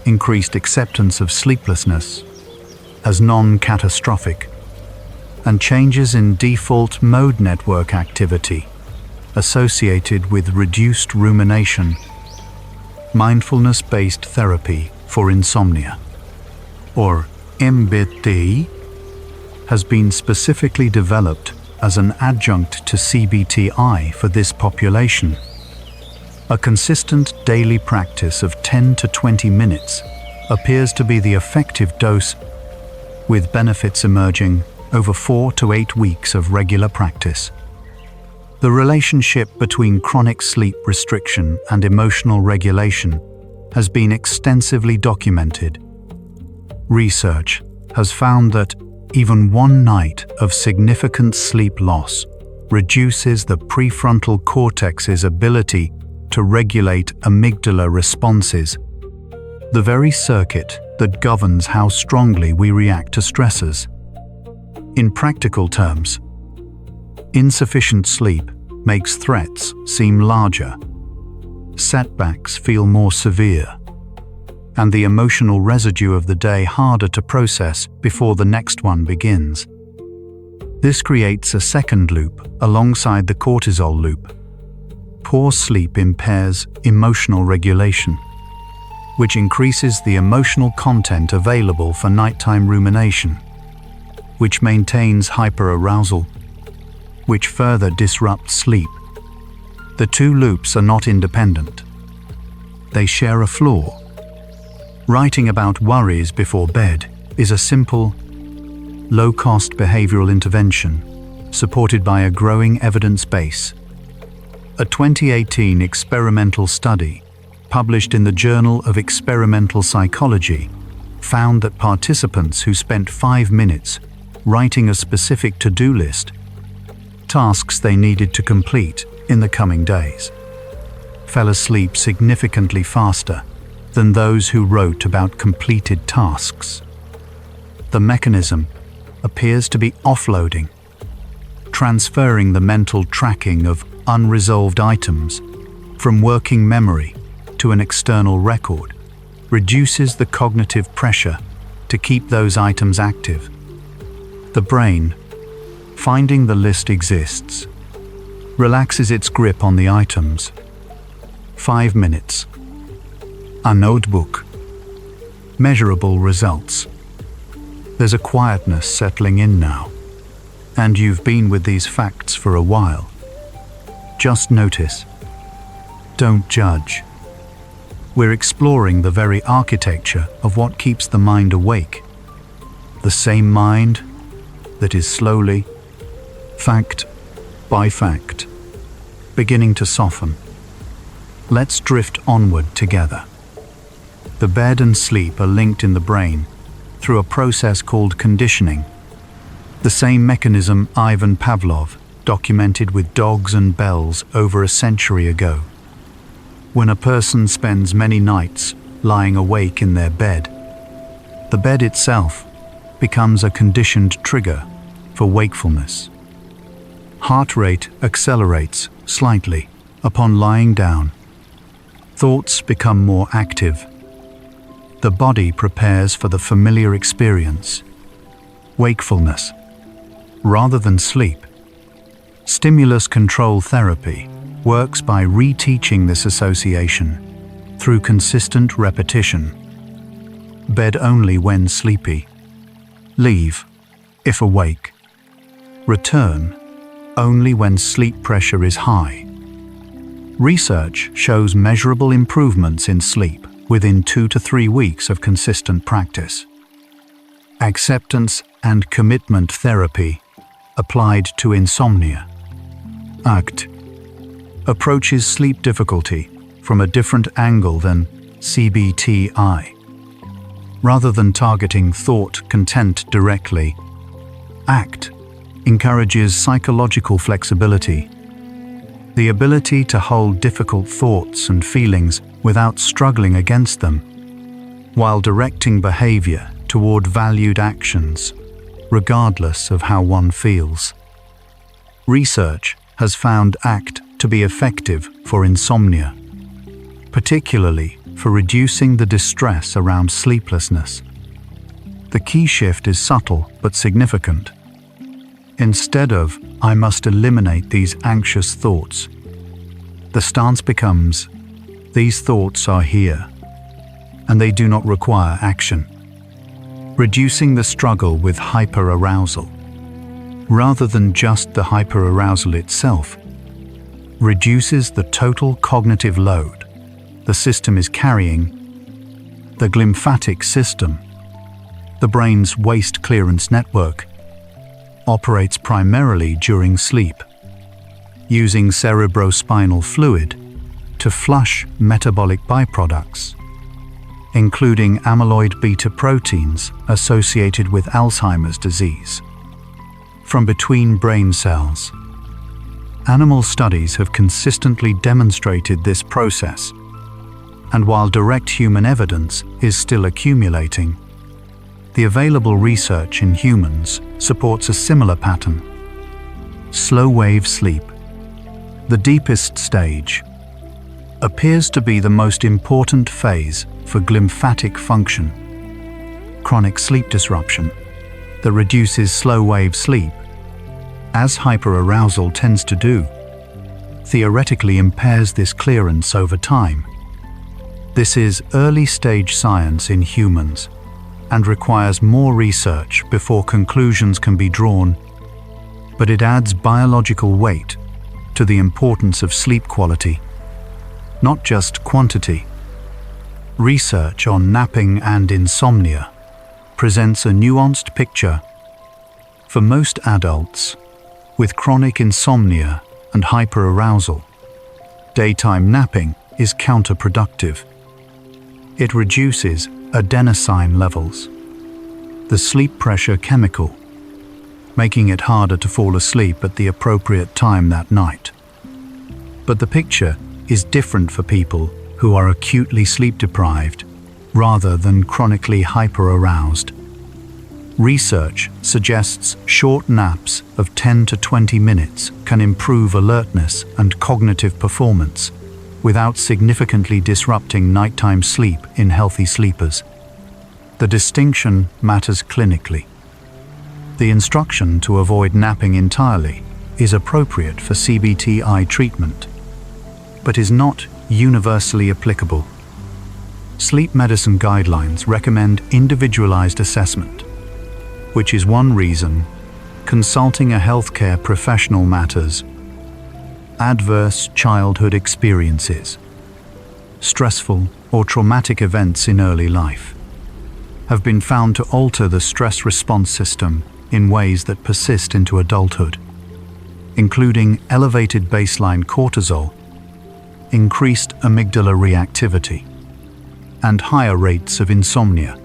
increased acceptance of sleeplessness as non-catastrophic, and changes in default mode network activity associated with reduced rumination. Mindfulness-based therapy for insomnia, or MBT, has been specifically developed as an adjunct to CBTI for this population. A consistent daily practice of 10 to 20 minutes appears to be the effective dose, with benefits emerging over 4 to 8 weeks of regular practice. The relationship between chronic sleep restriction and emotional regulation has been extensively documented. Research has found that even one night of significant sleep loss reduces the prefrontal cortex's ability to regulate amygdala responses, the very circuit that governs how strongly we react to stressors. In practical terms, insufficient sleep makes threats seem larger, setbacks feel more severe, and the emotional residue of the day harder to process before the next one begins. This creates a second loop alongside the cortisol loop. Poor sleep impairs emotional regulation, which increases the emotional content available for nighttime rumination. which maintains hyperarousal, which further disrupts sleep. The two loops are not independent. They share a flaw. Writing about worries before bed is a simple, low-cost behavioral intervention supported by a growing evidence base. A 2018 experimental study published in the Journal of Experimental Psychology found that participants who spent 5 minutes writing a specific to-do list, tasks they needed to complete in the coming days, fell asleep significantly faster than those who wrote about completed tasks. The mechanism appears to be offloading, transferring the mental tracking of unresolved items from working memory to an external record, reduces the cognitive pressure to keep those items active. The brain, finding the list exists, relaxes its grip on the items. 5 minutes. A notebook. Measurable results. There's a quietness settling in now, and you've been with these facts for a while. Just notice. Don't judge. We're exploring the very architecture of what keeps the mind awake. The same mind that is slowly, fact by fact, beginning to soften. Let's drift onward together. The bed and sleep are linked in the brain through a process called conditioning. The same mechanism Ivan Pavlov documented with dogs and bells over a century ago. When a person spends many nights lying awake in their bed, the bed itself becomes a conditioned trigger for wakefulness. Heart rate accelerates slightly upon lying down. Thoughts become more active. The body prepares for the familiar experience, wakefulness, rather than sleep. Stimulus control therapy works by reteaching this association through consistent repetition. Bed only when sleepy. Leave if awake. Return only when sleep pressure is high. Research shows measurable improvements in sleep within 2 to 3 weeks of consistent practice. Acceptance and commitment therapy applied to insomnia. ACT approaches sleep difficulty from a different angle than CBTI. Rather than targeting thought content directly, ACT encourages psychological flexibility, the ability to hold difficult thoughts and feelings without struggling against them, while directing behavior toward valued actions, regardless of how one feels. Research has found ACT to be effective for insomnia, particularly for reducing the distress around sleeplessness. The key shift is subtle but significant. Instead of, "I must eliminate these anxious thoughts," the stance becomes, "These thoughts are here, and they do not require action." Reducing the struggle with hyperarousal, rather than just the hyperarousal itself, reduces the total cognitive load the system is carrying. The glymphatic system, the brain's waste clearance network, operates primarily during sleep, using cerebrospinal fluid to flush metabolic byproducts, including amyloid beta proteins associated with Alzheimer's disease, from between brain cells. Animal studies have consistently demonstrated this process, and while direct human evidence is still accumulating, the available research in humans supports a similar pattern. Slow-wave sleep, the deepest stage, appears to be the most important phase for glymphatic function. Chronic sleep disruption that reduces slow-wave sleep, as hyperarousal tends to do, theoretically impairs this clearance over time. This is early-stage science in humans, and requires more research before conclusions can be drawn, but it adds biological weight to the importance of sleep quality, not just quantity. Research on napping and insomnia presents a nuanced picture. For most adults with chronic insomnia and hyperarousal, daytime napping is counterproductive. It reduces adenosine levels, the sleep pressure chemical, making it harder to fall asleep at the appropriate time that night. But the picture is different for people who are acutely sleep deprived rather than chronically hyperaroused. Research suggests short naps of 10 to 20 minutes can improve alertness and cognitive performance without significantly disrupting nighttime sleep in healthy sleepers. The distinction matters clinically. The instruction to avoid napping entirely is appropriate for CBT-I treatment, but is not universally applicable. Sleep medicine guidelines recommend individualized assessment, which is one reason consulting a healthcare professional matters. Adverse childhood experiences, stressful or traumatic events in early life, have been found to alter the stress response system in ways that persist into adulthood, including elevated baseline cortisol, increased amygdala reactivity, and higher rates of insomnia.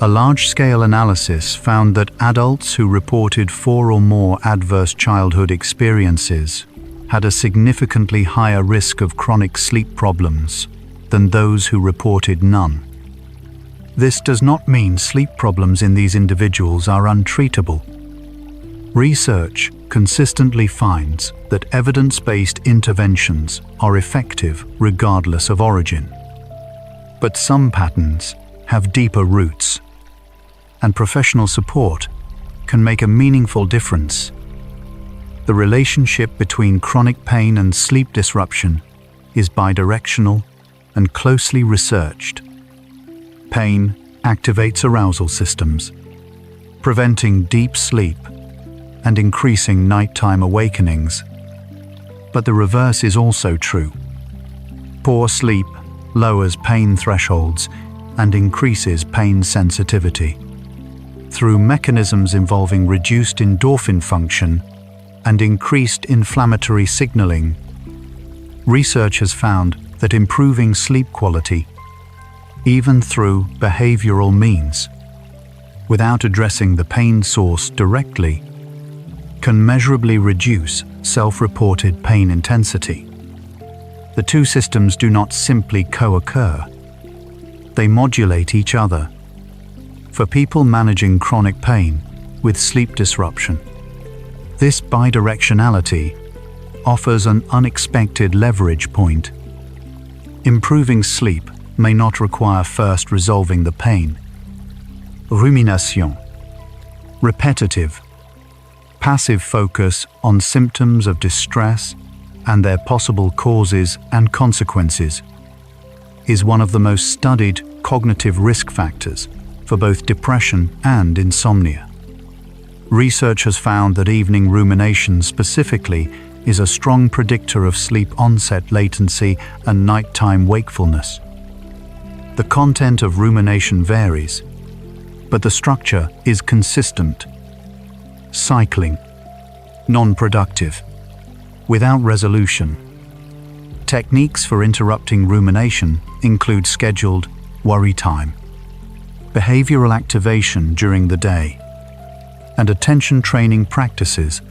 A large-scale analysis found that adults who reported 4 or more adverse childhood experiences had a significantly higher risk of chronic sleep problems than those who reported none. This does not mean sleep problems in these individuals are untreatable. Research consistently finds that evidence-based interventions are effective regardless of origin. But some patterns have deeper roots, and professional support can make a meaningful difference. The relationship between chronic pain and sleep disruption is bidirectional and closely researched. Pain activates arousal systems, preventing deep sleep and increasing nighttime awakenings. But the reverse is also true. Poor sleep lowers pain thresholds and increases pain sensitivity. Through mechanisms involving reduced endorphin function and increased inflammatory signaling, research has found that improving sleep quality, even through behavioral means, without addressing the pain source directly, can measurably reduce self-reported pain intensity. The two systems do not simply co-occur. They modulate each other. For people managing chronic pain with sleep disruption, this bidirectionality offers an unexpected leverage point. Improving sleep may not require first resolving the pain. Rumination, repetitive, passive focus on symptoms of distress and their possible causes and consequences is one of the most studied cognitive risk factors for both depression and insomnia. Research has found that evening rumination specifically is a strong predictor of sleep onset latency and nighttime wakefulness. The content of rumination varies, but the structure is consistent. Cycling, non-productive, without resolution. Techniques for interrupting rumination include scheduled worry time, behavioral activation during the day, and attention training practices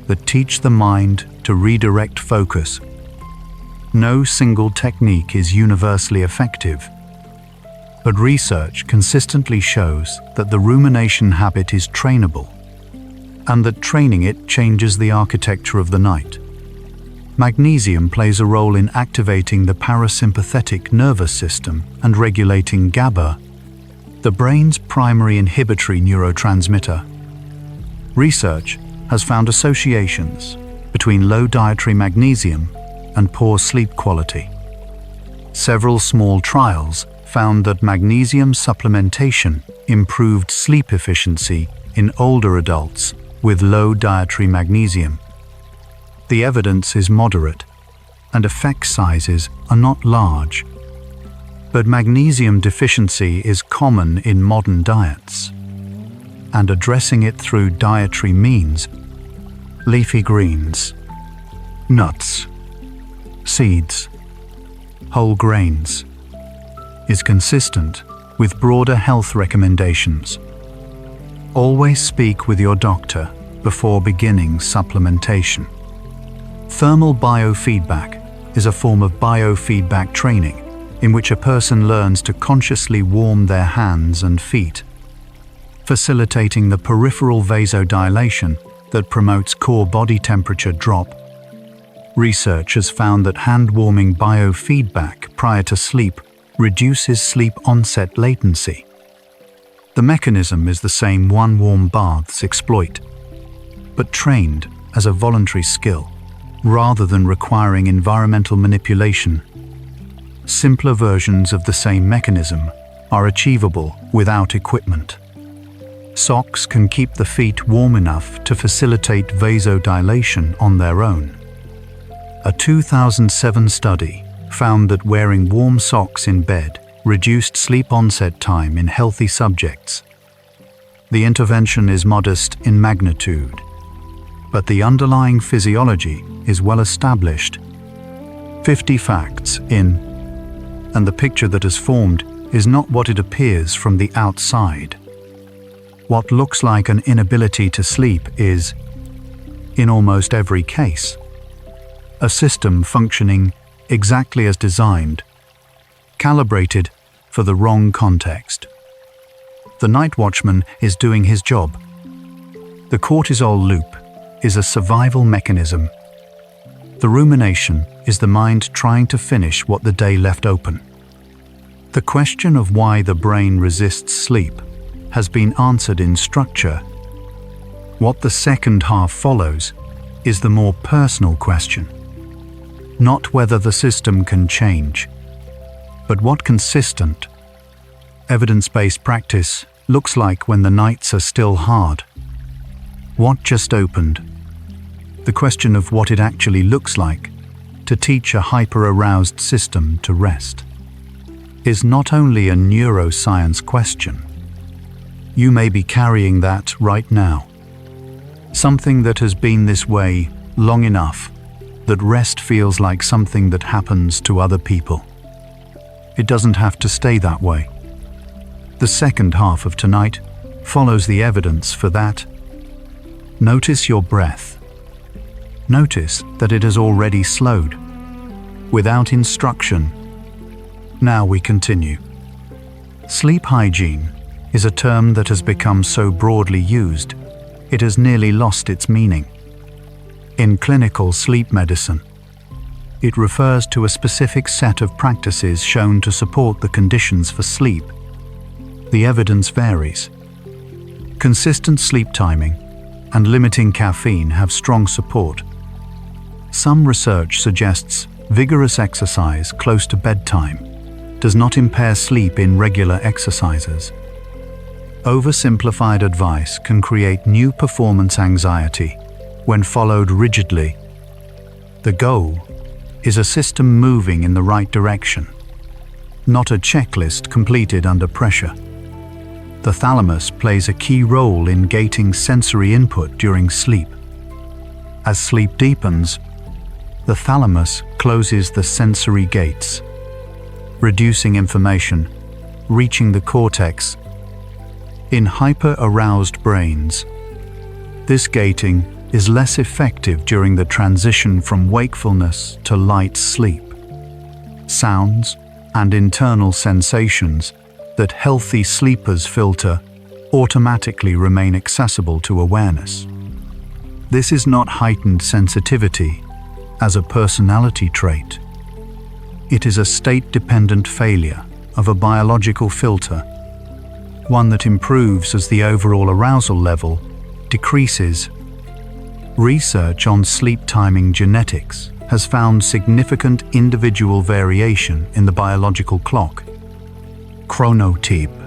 that teach the mind to redirect focus. No single technique is universally effective, but research consistently shows that the rumination habit is trainable, and that training it changes the architecture of the night. Magnesium plays a role in activating the parasympathetic nervous system and regulating GABA, the brain's primary inhibitory neurotransmitter. Research has found associations between low dietary magnesium and poor sleep quality. Several small trials found that magnesium supplementation improved sleep efficiency in older adults with low dietary magnesium. The evidence is moderate, and effect sizes are not large. But magnesium deficiency is common in modern diets, and addressing it through dietary means, leafy greens, nuts, seeds, whole grains, is consistent with broader health recommendations. Always speak with your doctor before beginning supplementation. Thermal biofeedback is a form of biofeedback training in which a person learns to consciously warm their hands and feet, facilitating the peripheral vasodilation that promotes core body temperature drop. Research has found that hand-warming biofeedback prior to sleep reduces sleep onset latency. The mechanism is the same one warm baths exploit, but trained as a voluntary skill rather than requiring environmental manipulation. Simpler versions of the same mechanism are achievable without equipment. Socks can keep the feet warm enough to facilitate vasodilation on their own. A 2007 study found that wearing warm socks in bed reduced sleep onset time in healthy subjects. The intervention is modest in magnitude, but the underlying physiology is well established. 50 facts in, and the picture that is formed is not what it appears from the outside. What looks like an inability to sleep is, in almost every case, a system functioning exactly as designed, calibrated for the wrong context. The night watchman is doing his job. The cortisol loop is a survival mechanism. The rumination is the mind trying to finish what the day left open. The question of why the brain resists sleep has been answered in structure. What the second half follows is the more personal question. Not whether the system can change, but what consistent, evidence-based practice looks like when the nights are still hard. What just opened? The question of what it actually looks like to teach a hyper-aroused system to rest is not only a neuroscience question. You may be carrying that right now. Something that has been this way long enough that rest feels like something that happens to other people. It doesn't have to stay that way. The second half of tonight follows the evidence for that. Notice your breath. Notice that it has already slowed, without instruction. Now we continue. Sleep hygiene is a term that has become so broadly used, it has nearly lost its meaning. In clinical sleep medicine, it refers to a specific set of practices shown to support the conditions for sleep. The evidence varies. Consistent sleep timing and limiting caffeine have strong support. Some research suggests vigorous exercise close to bedtime does not impair sleep in regular exercises. Oversimplified advice can create new performance anxiety when followed rigidly. The goal is a system moving in the right direction, not a checklist completed under pressure. The thalamus plays a key role in gating sensory input during sleep. As sleep deepens, the thalamus closes the sensory gates, reducing information reaching the cortex. In hyper-aroused brains, this gating is less effective during the transition from wakefulness to light sleep. Sounds and internal sensations that healthy sleepers filter automatically remain accessible to awareness. This is not heightened sensitivity as a personality trait. It is a state-dependent failure of a biological filter, one that improves as the overall arousal level decreases. Research on sleep timing genetics has found significant individual variation in the biological clock, chronotype.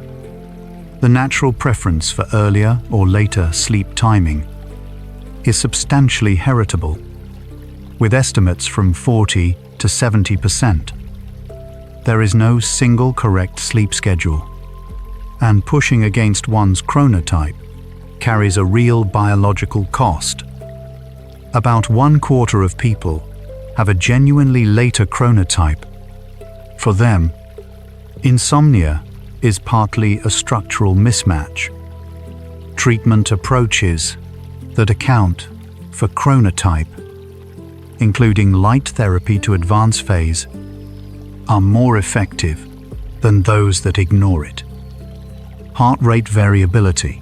The natural preference for earlier or later sleep timing is substantially heritable, with estimates from 40 to 70%. There is no single correct sleep schedule, and pushing against one's chronotype carries a real biological cost. About 1/4 of people have a genuinely later chronotype. For them, insomnia is partly a structural mismatch. Treatment approaches that account for chronotype, including light therapy to advanced phase, are more effective than those that ignore it. Heart rate variability.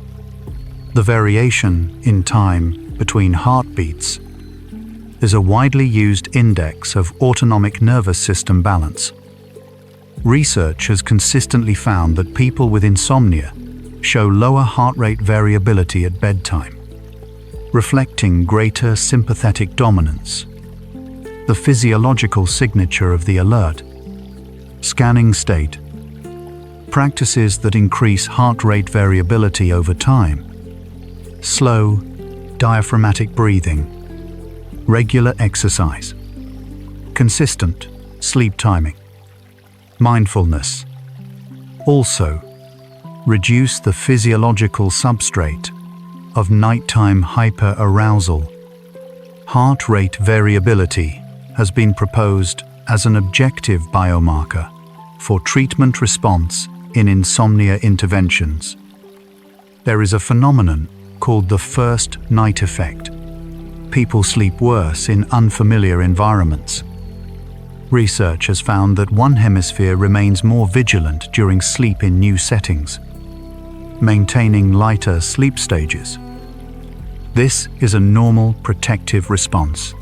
The variation in time between heartbeats is a widely used index of autonomic nervous system balance. Research has consistently found that people with insomnia show lower heart rate variability at bedtime, reflecting greater sympathetic dominance. The physiological signature of the alert, scanning state, practices that increase heart rate variability over time, slow, diaphragmatic breathing, regular exercise, consistent sleep timing, mindfulness. Also, reduce the physiological substrate of nighttime hyperarousal. Heart rate variability has been proposed as an objective biomarker for treatment response in insomnia interventions. There is a phenomenon called the first night effect. People sleep worse in unfamiliar environments. Research has found that one hemisphere remains more vigilant during sleep in new settings, maintaining lighter sleep stages. This is a normal protective response,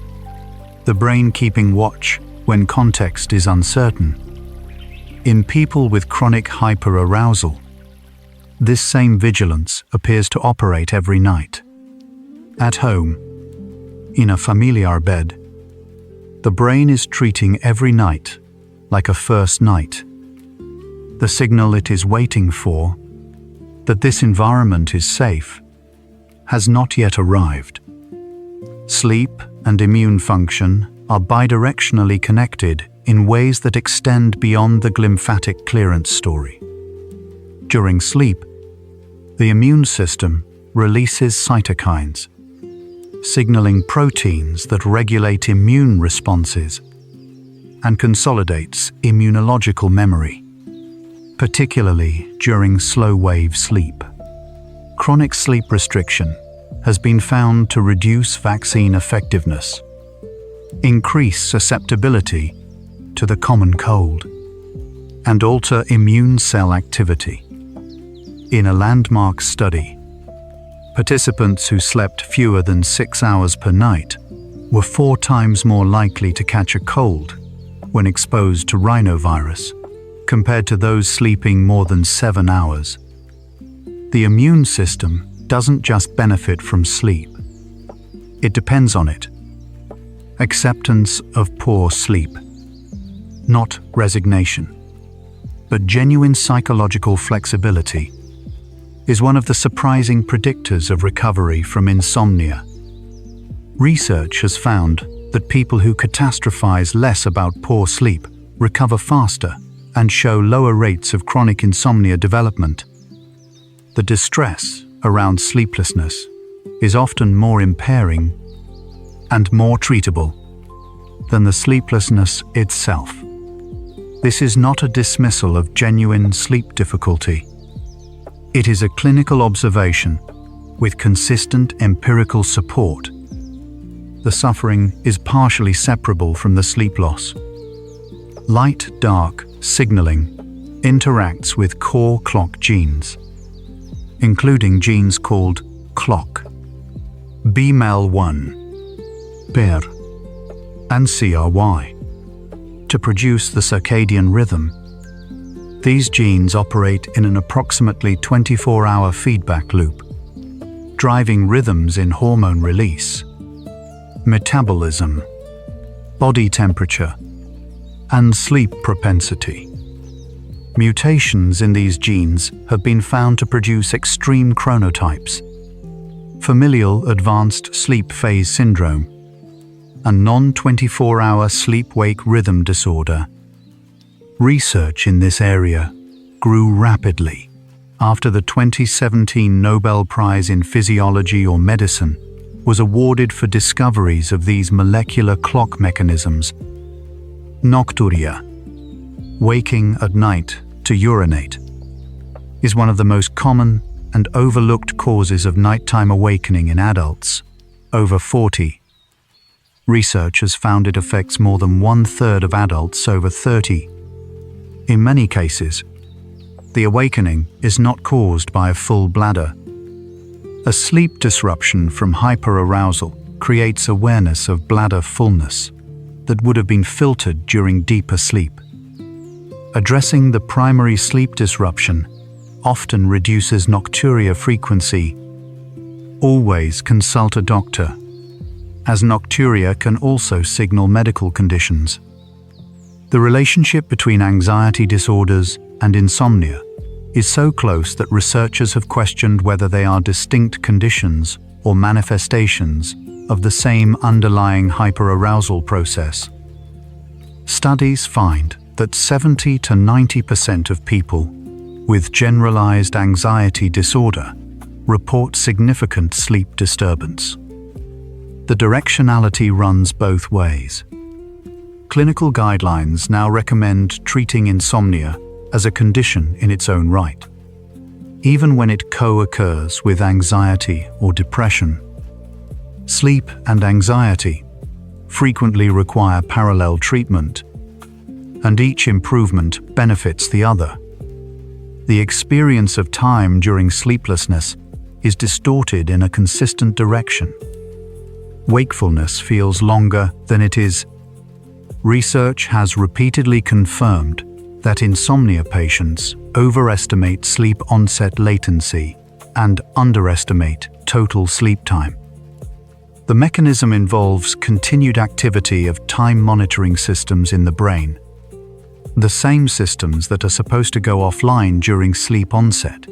the brain keeping watch when context is uncertain. In people with chronic hyperarousal, this same vigilance appears to operate every night. At home, in a familiar bed, the brain is treating every night like a first night. The signal it is waiting for, that this environment is safe, has not yet arrived. Sleep and immune function are bidirectionally connected in ways that extend beyond the glymphatic clearance story. During sleep, the immune system releases cytokines, signaling proteins that regulate immune responses, and consolidates immunological memory, particularly during slow-wave sleep. Chronic sleep restriction has been found to reduce vaccine effectiveness, increase susceptibility to the common cold, and alter immune cell activity. In a landmark study, participants who slept fewer than 6 hours per night were 4 times more likely to catch a cold when exposed to rhinovirus, compared to those sleeping more than 7 hours. The immune system doesn't just benefit from sleep. It depends on it. Acceptance of poor sleep. Not resignation, but genuine psychological flexibility is one of the surprising predictors of recovery from insomnia. Research has found that people who catastrophize less about poor sleep recover faster and show lower rates of chronic insomnia development. The distress around sleeplessness is often more impairing and more treatable than the sleeplessness itself. This is not a dismissal of genuine sleep difficulty. It is a clinical observation with consistent empirical support. The suffering is partially separable from the sleep loss. Light-dark signaling interacts with core clock genes, including genes called clock, BMEL1, PER, and CRY, to produce the circadian rhythm. These genes operate in an approximately 24-hour feedback loop, driving rhythms in hormone release, metabolism, body temperature, and sleep propensity. Mutations in these genes have been found to produce extreme chronotypes, familial advanced sleep phase syndrome, and non-24-hour sleep-wake rhythm disorder. Research in this area grew rapidly after the 2017 Nobel Prize in Physiology or Medicine was awarded for discoveries of these molecular clock mechanisms. Nocturia, waking at night to urinate, is one of the most common and overlooked causes of nighttime awakening in adults over 40. Research has found it affects more than 1/3 of adults over 30. In many cases, the awakening is not caused by a full bladder. A sleep disruption from hyperarousal creates awareness of bladder fullness that would have been filtered during deeper sleep. Addressing the primary sleep disruption often reduces nocturia frequency. Always consult a doctor, as nocturia can also signal medical conditions. The relationship between anxiety disorders and insomnia is so close that researchers have questioned whether they are distinct conditions or manifestations of the same underlying hyperarousal process. Studies find that 70 to 90% of people with generalized anxiety disorder report significant sleep disturbance. The directionality runs both ways. Clinical guidelines now recommend treating insomnia as a condition in its own right, even when it co-occurs with anxiety or depression. Sleep and anxiety frequently require parallel treatment, and each improvement benefits the other. The experience of time during sleeplessness is distorted in a consistent direction. Wakefulness feels longer than it is. Research has repeatedly confirmed that insomnia patients overestimate sleep onset latency and underestimate total sleep time. The mechanism involves continued activity of time monitoring systems in the brain, the same systems that are supposed to go offline during sleep onset,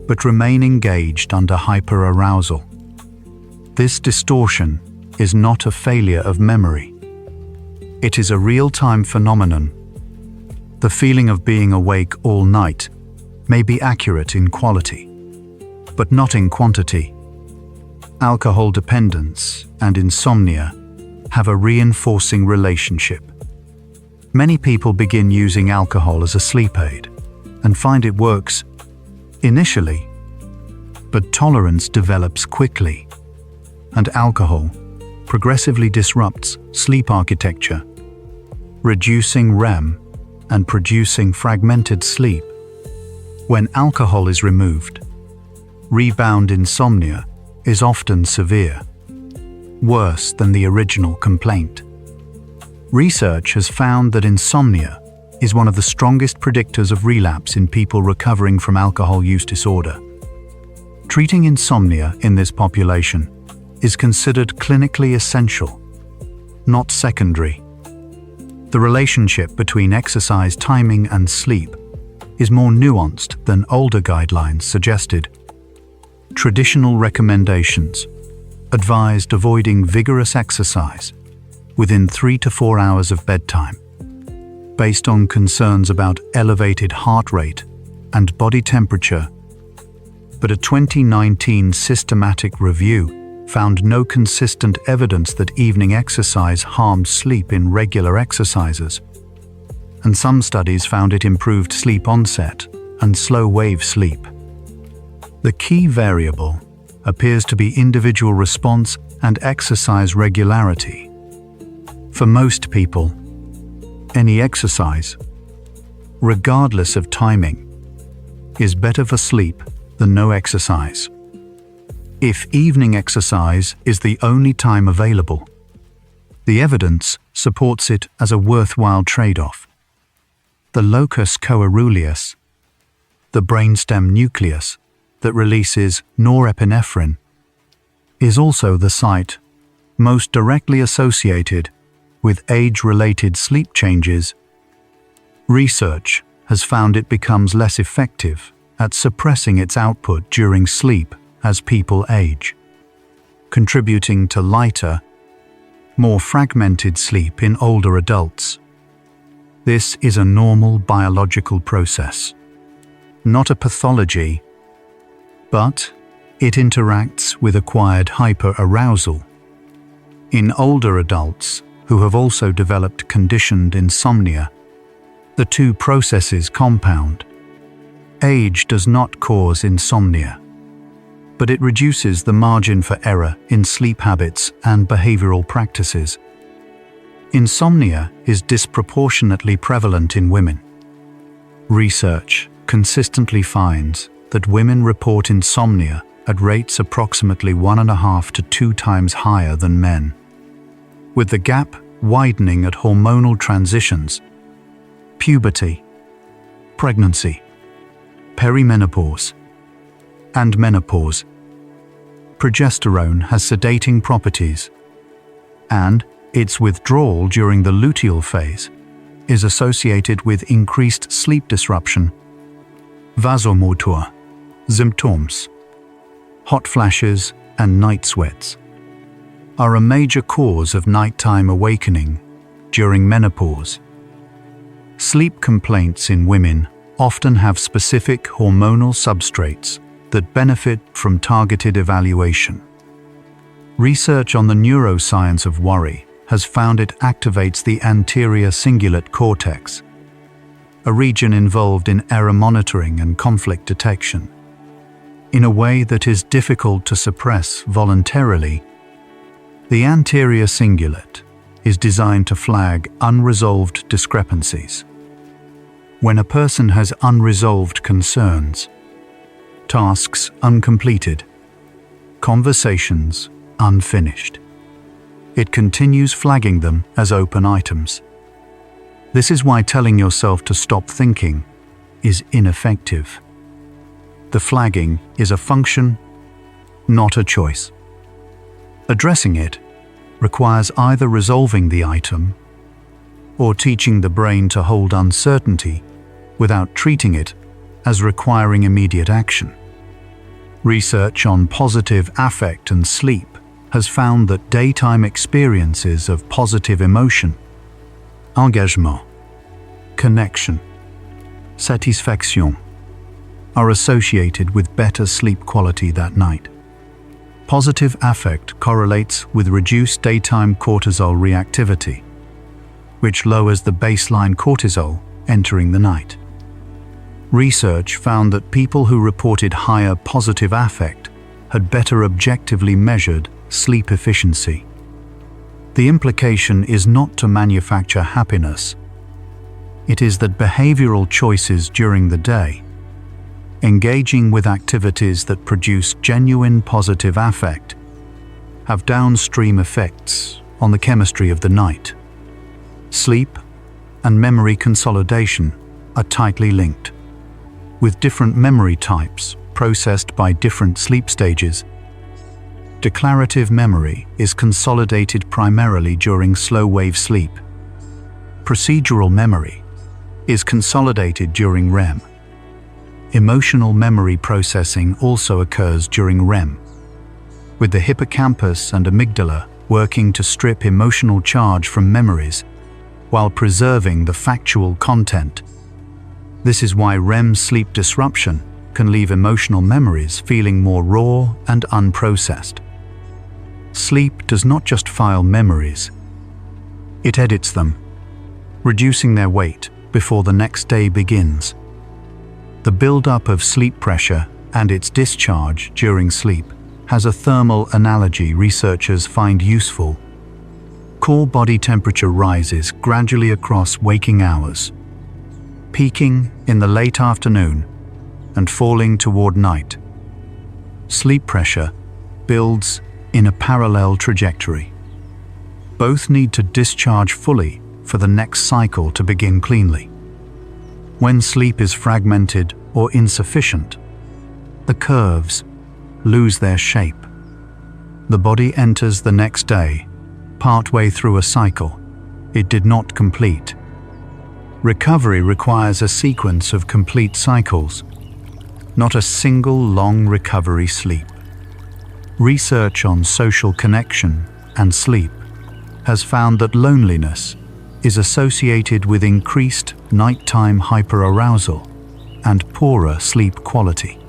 but remain engaged under hyperarousal. This distortion is not a failure of memory. It is a real-time phenomenon. The feeling of being awake all night may be accurate in quality, but not in quantity. Alcohol dependence and insomnia have a reinforcing relationship. Many people begin using alcohol as a sleep aid and find it works initially, but tolerance develops quickly, and alcohol progressively disrupts sleep architecture, reducing REM and producing fragmented sleep. When alcohol is removed, rebound insomnia is often severe, worse than the original complaint. Research has found that insomnia is one of the strongest predictors of relapse in people recovering from alcohol use disorder. Treating insomnia in this population is considered clinically essential, not secondary. The relationship between exercise timing and sleep is more nuanced than older guidelines suggested. Traditional recommendations advised avoiding vigorous exercise within 3 to 4 hours of bedtime, based on concerns about elevated heart rate and body temperature. But a 2019 systematic review found no consistent evidence that evening exercise harmed sleep in regular exercisers, and some studies found it improved sleep onset and slow-wave sleep. The key variable appears to be individual response and exercise regularity. For most people, any exercise, regardless of timing, is better for sleep than no exercise. If evening exercise is the only time available, the evidence supports it as a worthwhile trade-off. The locus coeruleus, the brainstem nucleus that releases norepinephrine, is also the site most directly associated with age-related sleep changes. Research has found it becomes less effective at suppressing its output during sleep as people age, contributing to lighter, more fragmented sleep in older adults. This is a normal biological process, not a pathology, but it interacts with acquired hyperarousal. In older adults who have also developed conditioned insomnia, the two processes compound. Age does not cause insomnia, but it reduces the margin for error in sleep habits and behavioral practices. Insomnia is disproportionately prevalent in women. Research consistently finds that women report insomnia at rates approximately 1.5 to 2 times higher than men, with the gap widening at hormonal transitions, puberty, pregnancy, perimenopause, and menopause. Progesterone has sedating properties, and its withdrawal during the luteal phase is associated with increased sleep disruption, vasomotor, symptoms, hot flashes, and night sweats are a major cause of nighttime awakening during menopause. Sleep complaints in women often have specific hormonal substrates that benefit from targeted evaluation. Research on the neuroscience of worry has found it activates the anterior cingulate cortex, a region involved in error monitoring and conflict detection, in a way that is difficult to suppress voluntarily. The anterior cingulate is designed to flag unresolved discrepancies. When a person has unresolved concerns, tasks uncompleted, conversations unfinished, it continues flagging them as open items. This is why telling yourself to stop thinking is ineffective. The flagging is a function, not a choice. Addressing it requires either resolving the item or teaching the brain to hold uncertainty without treating it as requiring immediate action. Research on positive affect and sleep has found that daytime experiences of positive emotion, engagement, connection, satisfaction, are associated with better sleep quality that night. Positive affect correlates with reduced daytime cortisol reactivity, which lowers the baseline cortisol entering the night. Research found that people who reported higher positive affect had better objectively measured sleep efficiency. The implication is not to manufacture happiness. It is that behavioral choices during the day, engaging with activities that produce genuine positive affect, have downstream effects on the chemistry of the night. Sleep and memory consolidation are tightly linked, with different memory types processed by different sleep stages. Declarative memory is consolidated primarily during slow-wave sleep. Procedural memory is consolidated during REM. Emotional memory processing also occurs during REM, with the hippocampus and amygdala working to strip emotional charge from memories while preserving the factual content. This is why REM sleep disruption can leave emotional memories feeling more raw and unprocessed. Sleep does not just file memories, it edits them, reducing their weight before the next day begins. The buildup of sleep pressure and its discharge during sleep has a thermal analogy researchers find useful. Core body temperature rises gradually across waking hours, peaking in the late afternoon and falling toward night. Sleep pressure builds in a parallel trajectory. Both need to discharge fully for the next cycle to begin cleanly. When sleep is fragmented or insufficient, the curves lose their shape. The body enters the next day, partway through a cycle it did not complete. Recovery requires a sequence of complete cycles, not a single long recovery sleep. Research on social connection and sleep has found that loneliness is associated with increased nighttime hyperarousal and poorer sleep quality.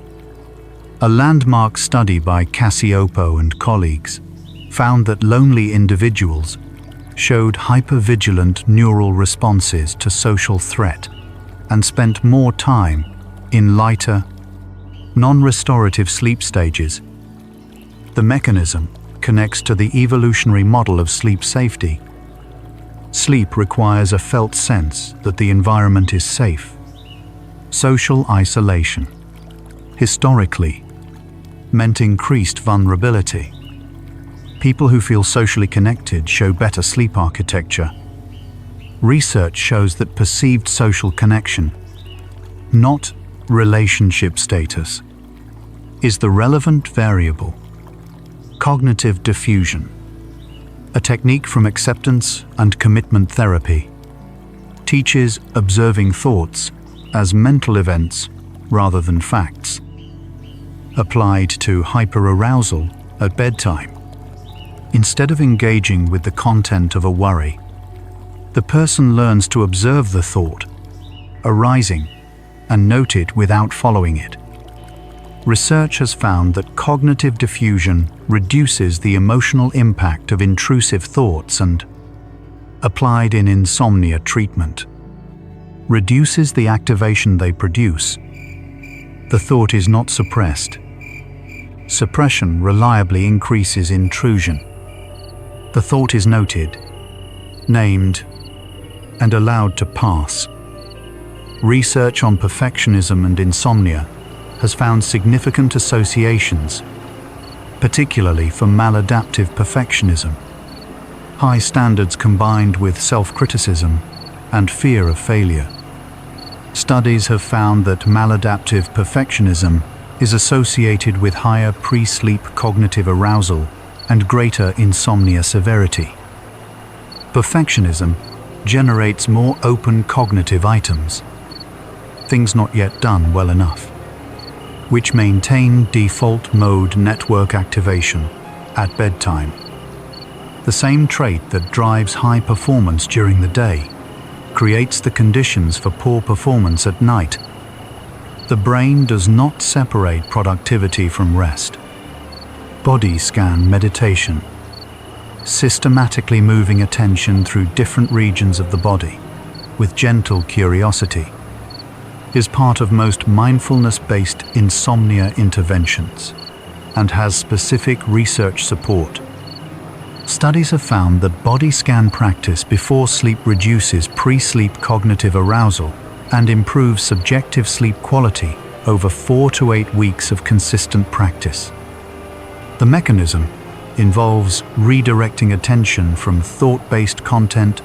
A landmark study by Cassiopo and colleagues found that lonely individuals showed hypervigilant neural responses to social threat and spent more time in lighter, non-restorative sleep stages. The mechanism connects to the evolutionary model of sleep safety. Sleep requires a felt sense that the environment is safe. Social isolation, historically, meant increased vulnerability. People who feel socially connected show better sleep architecture. Research shows that perceived social connection, not relationship status, is the relevant variable. Cognitive diffusion, a technique from acceptance and commitment therapy, teaches observing thoughts as mental events rather than facts. Applied to hyperarousal at bedtime, instead of engaging with the content of a worry, the person learns to observe the thought arising and note it without following it. Research has found that cognitive diffusion reduces the emotional impact of intrusive thoughts and, applied in insomnia treatment, reduces the activation they produce. The thought is not suppressed. Suppression reliably increases intrusion. The thought is noted, named, and allowed to pass. Research on perfectionism and insomnia has found significant associations, particularly for maladaptive perfectionism. High standards combined with self-criticism and fear of failure. Studies have found that maladaptive perfectionism is associated with higher pre-sleep cognitive arousal and greater insomnia severity. Perfectionism generates more open cognitive items, things not yet done well enough, which maintain default mode network activation at bedtime. The same trait that drives high performance during the day creates the conditions for poor performance at night. The brain does not separate productivity from rest. Body scan meditation, systematically moving attention through different regions of the body with gentle curiosity, is part of most mindfulness-based insomnia interventions and has specific research support. Studies have found that body scan practice before sleep reduces pre-sleep cognitive arousal and improves subjective sleep quality over 4 to 8 weeks of consistent practice. The mechanism involves redirecting attention from thought-based content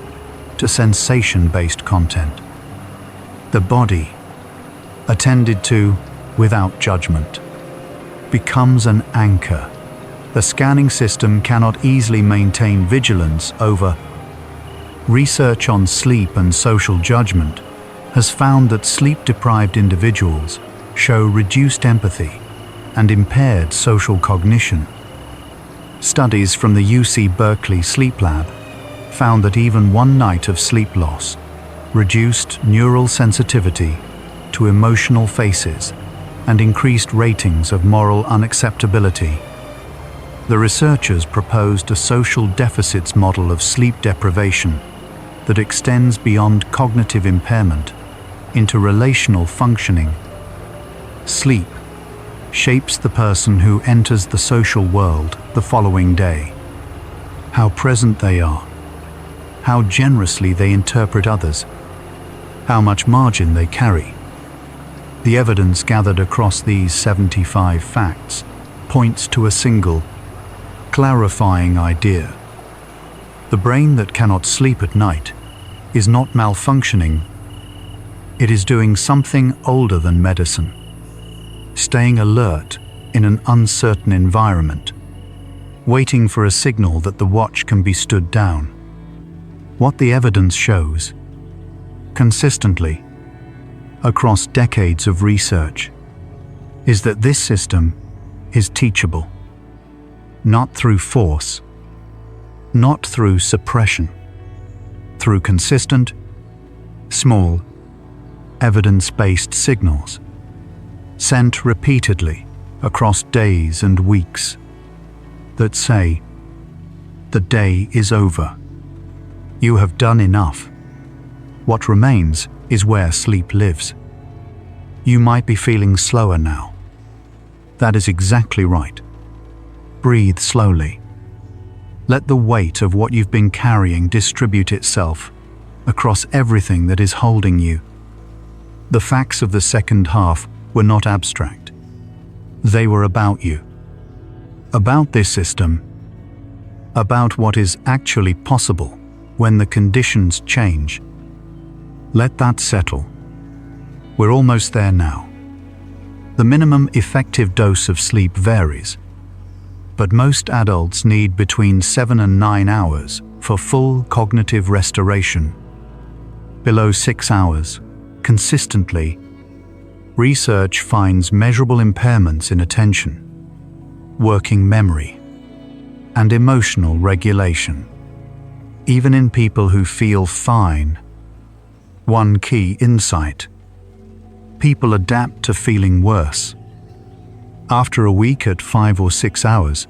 to sensation-based content. The body, attended to without judgment, becomes an anchor. The scanning system cannot easily maintain vigilance over. Research on sleep and social judgment has found that sleep-deprived individuals show reduced empathy and impaired social cognition. Studies from the UC Berkeley Sleep Lab found that even one night of sleep loss reduced neural sensitivity to emotional faces and increased ratings of moral unacceptability. The researchers proposed a social deficits model of sleep deprivation that extends beyond cognitive impairment into relational functioning. Sleep shapes the person who enters the social world the following day. How present they are, how generously they interpret others, how much margin they carry. The evidence gathered across these 75 facts points to a single, clarifying idea. The brain that cannot sleep at night is not malfunctioning. It is doing something older than medicine, staying alert in an uncertain environment, waiting for a signal that the watch can be stood down. What the evidence shows: consistently across decades of research is that this system is teachable, not through force, not through suppression, through consistent, small, evidence-based signals sent repeatedly across days and weeks that say, "The day is over. You have done enough. What remains is where sleep lives. You might be feeling slower now. That is exactly right. Breathe slowly. Let the weight of what you've been carrying distribute itself across everything that is holding you." The facts of the second half were not abstract. They were about you, about this system, about what is actually possible when the conditions change. Let that settle. We're almost there now. The minimum effective dose of sleep varies, but most adults need between 7 and 9 hours for full cognitive restoration. Below 6 hours, consistently, research finds measurable impairments in attention, working memory, and emotional regulation, even in people who feel fine. One key insight: people adapt to feeling worse. After a week at 5 or 6 hours,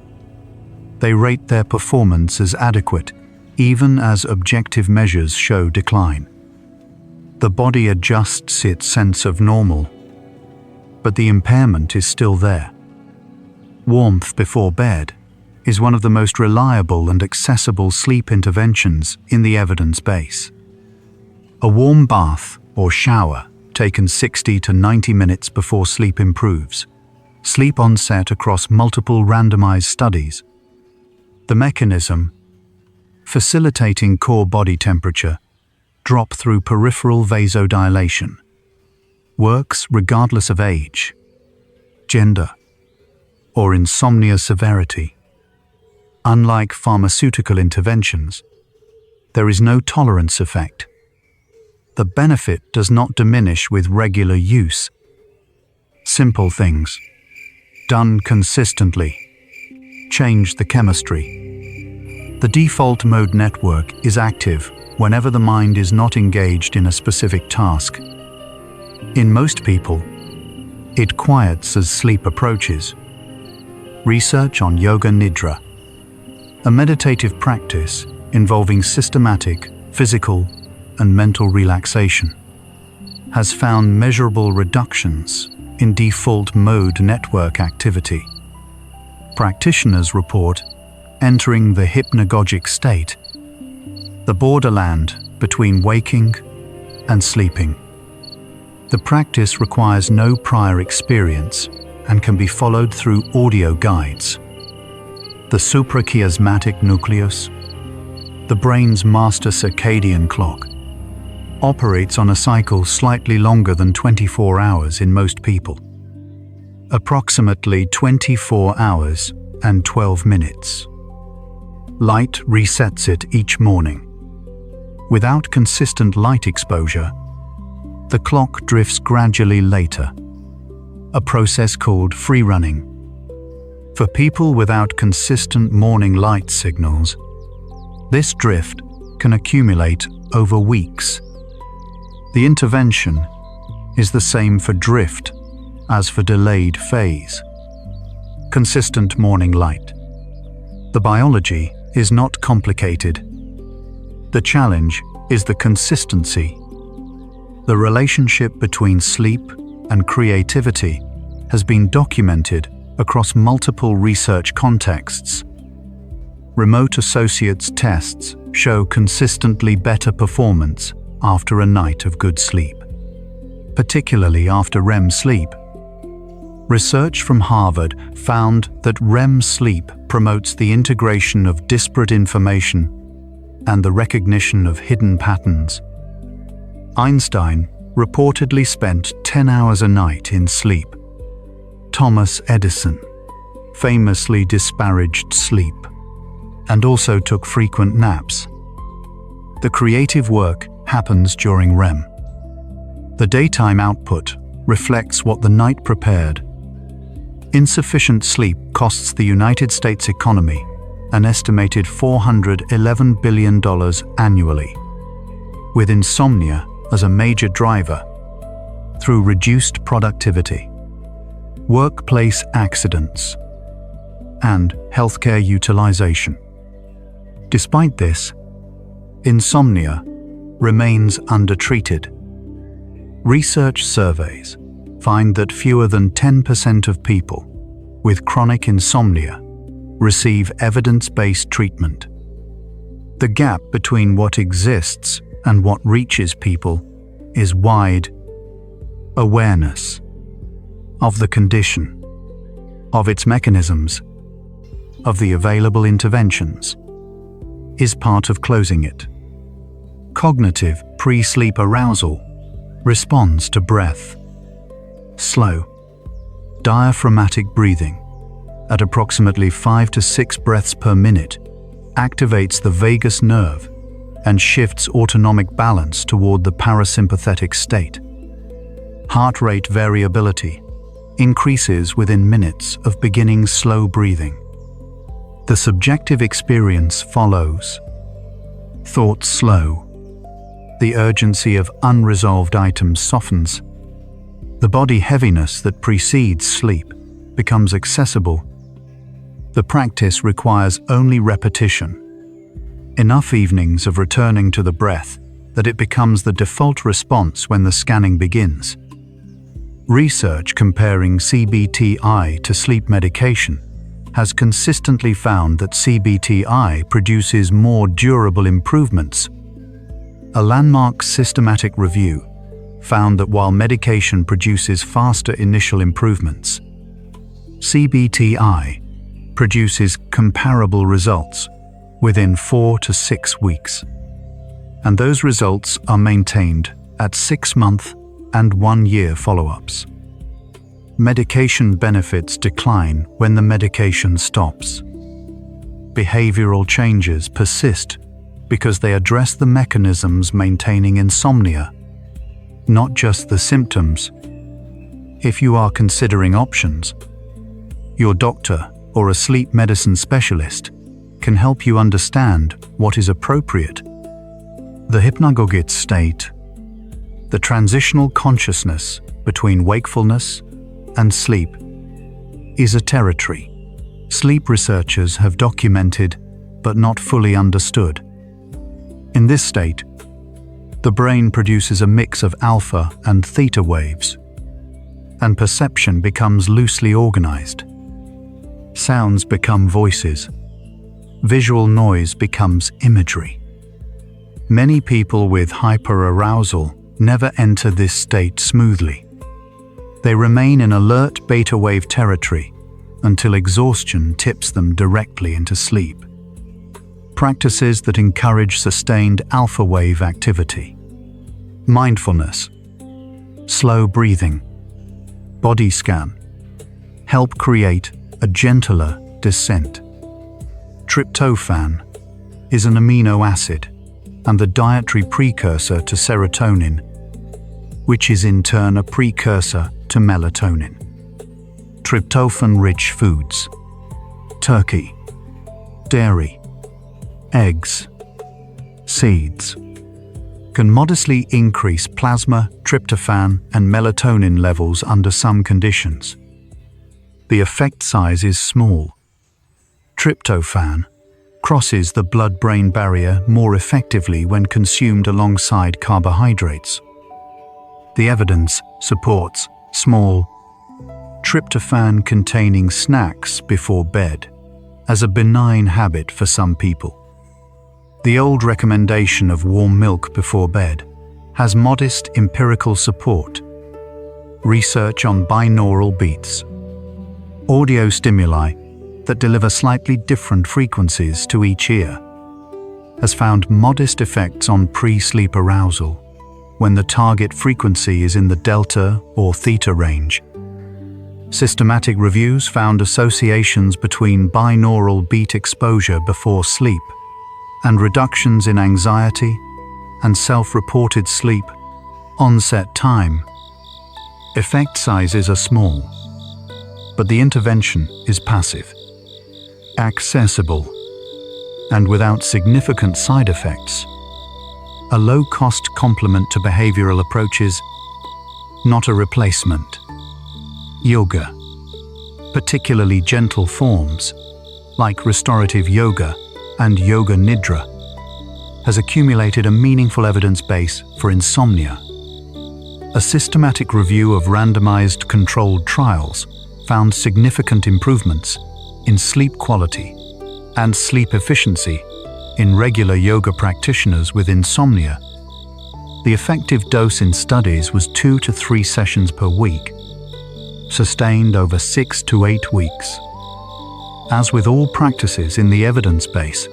they rate their performance as adequate, even as objective measures show decline. The body adjusts its sense of normal, but the impairment is still there. Warmth before bed is one of the most reliable and accessible sleep interventions in the evidence base. A warm bath or shower taken 60 to 90 minutes before sleep improves sleep onset across multiple randomized studies. The mechanism: facilitating core body temperature drop through peripheral vasodilation, works regardless of age, gender, or insomnia severity. Unlike pharmaceutical interventions, there is no tolerance effect. The benefit does not diminish with regular use. Simple things, done consistently, change the chemistry. The default mode network is active whenever the mind is not engaged in a specific task. In most people, it quiets as sleep approaches. Research on Yoga Nidra, a meditative practice involving systematic physical and mental relaxation, has found measurable reductions in default mode network activity. Practitioners report entering the hypnagogic state, the borderland between waking and sleeping. The practice requires no prior experience and can be followed through audio guides. The suprachiasmatic nucleus, the brain's master circadian clock, operates on a cycle slightly longer than 24 hours in most people. Approximately 24 hours and 12 minutes. Light resets it each morning. Without consistent light exposure, the clock drifts gradually later, a process called free running. For people without consistent morning light signals, this drift can accumulate over weeks. The intervention is the same for drift as for delayed phase. Consistent morning light. The biology is not complicated. The challenge is the consistency. The relationship between sleep and creativity has been documented across multiple research contexts. Remote associates tests show consistently better performance after a night of good sleep, particularly after REM sleep. Research from Harvard found that REM sleep promotes the integration of disparate information and the recognition of hidden patterns. Einstein reportedly spent 10 hours a night in sleep. Thomas Edison famously disparaged sleep and also took frequent naps. The creative work happens during REM. The daytime output reflects what the night prepared. Insufficient sleep costs the United States economy an estimated $411 billion annually, with insomnia as a major driver through reduced productivity, workplace accidents, and healthcare utilization. Despite this, insomnia remains undertreated. Research surveys find that fewer than 10% of people with chronic insomnia receive evidence-based treatment. The gap between what exists and what reaches people is wide. Awareness of the condition, of its mechanisms, of the available interventions, is part of closing it. Cognitive pre-sleep arousal responds to breath. Slow, diaphragmatic breathing at approximately 5 to 6 breaths per minute activates the vagus nerve and shifts autonomic balance toward the parasympathetic state. Heart rate variability increases within minutes of beginning slow breathing. The subjective experience follows. Thoughts slow. The urgency of unresolved items softens. The body heaviness that precedes sleep becomes accessible. The practice requires only repetition. Enough evenings of returning to the breath that it becomes the default response when the scanning begins. Research comparing CBTI to sleep medication has consistently found that CBTI produces more durable improvements. A landmark systematic review found that while medication produces faster initial improvements, CBTI produces comparable results within 4 to 6 weeks. And those results are maintained at 6-month and 1-year follow-ups. Medication benefits decline when the medication stops. Behavioral changes persist because they address the mechanisms maintaining insomnia, not just the symptoms. If you are considering options, your doctor or a sleep medicine specialist can help you understand what is appropriate. The hypnagogic state, the transitional consciousness between wakefulness and sleep, is a territory sleep researchers have documented but not fully understood. In this state, the brain produces a mix of alpha and theta waves, and perception becomes loosely organized. Sounds become voices. Visual noise becomes imagery. Many people with hyperarousal never enter this state smoothly. They remain in alert beta wave territory until exhaustion tips them directly into sleep. Practices that encourage sustained alpha wave activity, mindfulness, slow breathing, body scan, help create a gentler descent. Tryptophan is an amino acid and the dietary precursor to serotonin, which is in turn a precursor to melatonin. Tryptophan-rich foods, turkey, dairy, eggs, seeds, can modestly increase plasma, tryptophan, and melatonin levels under some conditions. The effect size is small. Tryptophan crosses the blood-brain barrier more effectively when consumed alongside carbohydrates. The evidence supports small, tryptophan-containing snacks before bed as a benign habit for some people. The old recommendation of warm milk before bed has modest empirical support. Research on binaural beats, audio stimuli that deliver slightly different frequencies to each ear, has found modest effects on pre-sleep arousal when the target frequency is in the delta or theta range. Systematic reviews found associations between binaural beat exposure before sleep and reductions in anxiety and self-reported sleep Onset time. Effect sizes are small, but the intervention is passive, accessible, and without significant side effects. A low-cost complement to behavioral approaches, not a replacement. Yoga, particularly gentle forms like restorative yoga and yoga nidra, has accumulated a meaningful evidence base for insomnia. A systematic review of randomized controlled trials found significant improvements in sleep quality and sleep efficiency in regular yoga practitioners with insomnia. The effective dose in studies was 2 to 3 sessions per week, sustained over 6 to 8 weeks. As with all practices in the evidence base,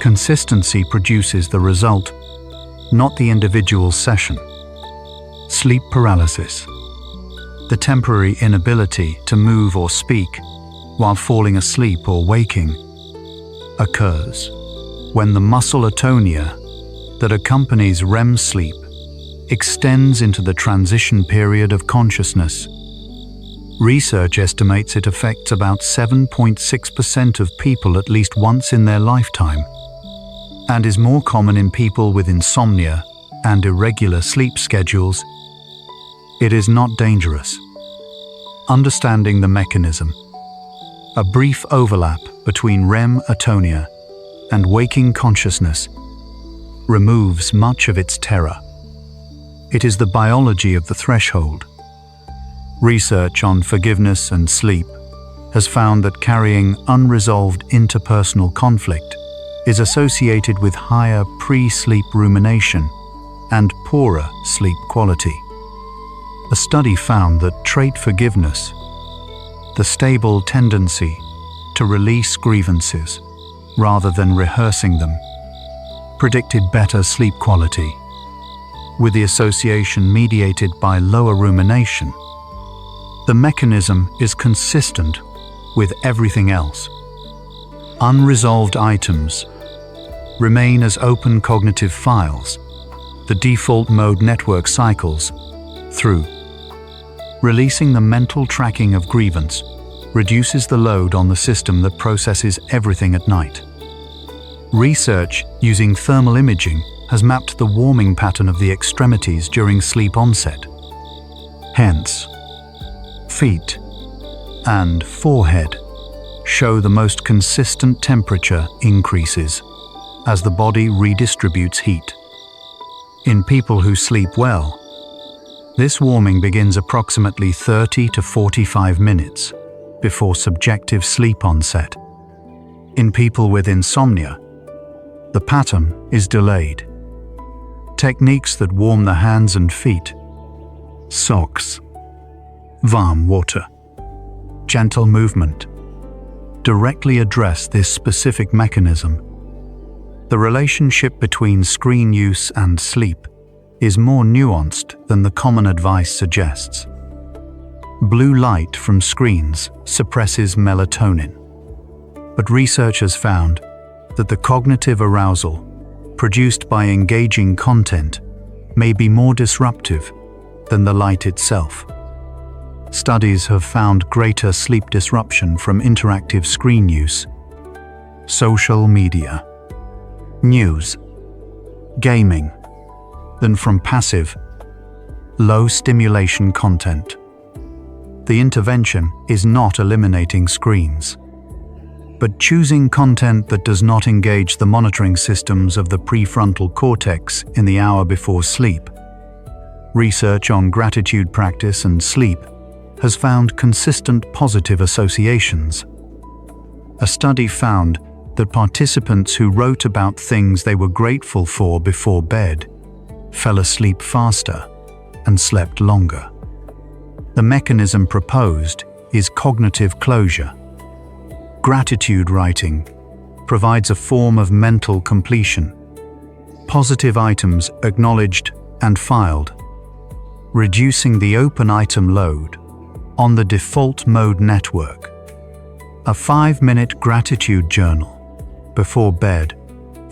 consistency produces the result, not the individual session. Sleep paralysis, the temporary inability to move or speak while falling asleep or waking, occurs when the muscle atonia that accompanies REM sleep extends into the transition period of consciousness. Research estimates it affects about 7.6% of people at least once in their lifetime, and is more common in people with insomnia and irregular sleep schedules. It is not dangerous. Understanding the mechanism. A brief overlap between REM atonia and waking consciousness removes much of its terror. It is the biology of the threshold. Research on forgiveness and sleep has found that carrying unresolved interpersonal conflict is associated with higher pre-sleep rumination and poorer sleep quality. A study found that trait forgiveness, the stable tendency to release grievances rather than rehearsing them, predicted better sleep quality, with the association mediated by lower rumination. The mechanism is consistent with everything else. Unresolved items remain as open cognitive files, the default mode network cycles through. Releasing the mental tracking of grievance reduces the load on the system that processes everything at night. Research using thermal imaging has mapped the warming pattern of the extremities during sleep onset. Hence, feet and forehead show the most consistent temperature increases as the body redistributes heat. In people who sleep well, this warming begins approximately 30 to 45 minutes before subjective sleep onset. In people with insomnia, the pattern is delayed. Techniques that warm the hands and feet, socks, warm water, gentle movement, directly address this specific mechanism. The relationship between screen use and sleep is more nuanced than the common advice suggests. Blue light from screens suppresses melatonin, but research has found that the cognitive arousal produced by engaging content may be more disruptive than the light itself. Studies have found greater sleep disruption from interactive screen use, social media, news, gaming, than from passive, low-stimulation content. The intervention is not eliminating screens, but choosing content that does not engage the monitoring systems of the prefrontal cortex in the hour before sleep. Research on gratitude practice and sleep has found consistent positive associations. A study found that participants who wrote about things they were grateful for before bed fell asleep faster and slept longer. The mechanism proposed is cognitive closure. Gratitude writing provides a form of mental completion. Positive items acknowledged and filed, reducing the open item load on the default mode network. A 5-minute gratitude journal before bed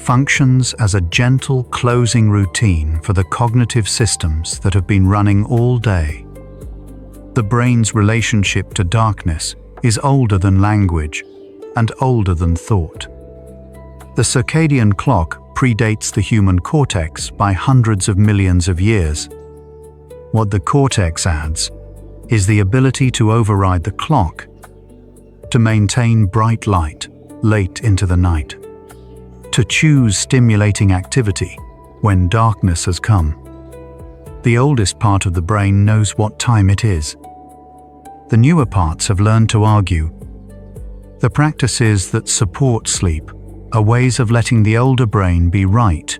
functions as a gentle closing routine for the cognitive systems that have been running all day. The brain's relationship to darkness is older than language and older than thought. The circadian clock predates the human cortex by hundreds of millions of years. What the cortex adds is the ability to override the clock, to maintain bright light late into the night, to choose stimulating activity when darkness has come. The oldest part of the brain knows what time it is. The newer parts have learned to argue. The practices that support sleep are ways of letting the older brain be right.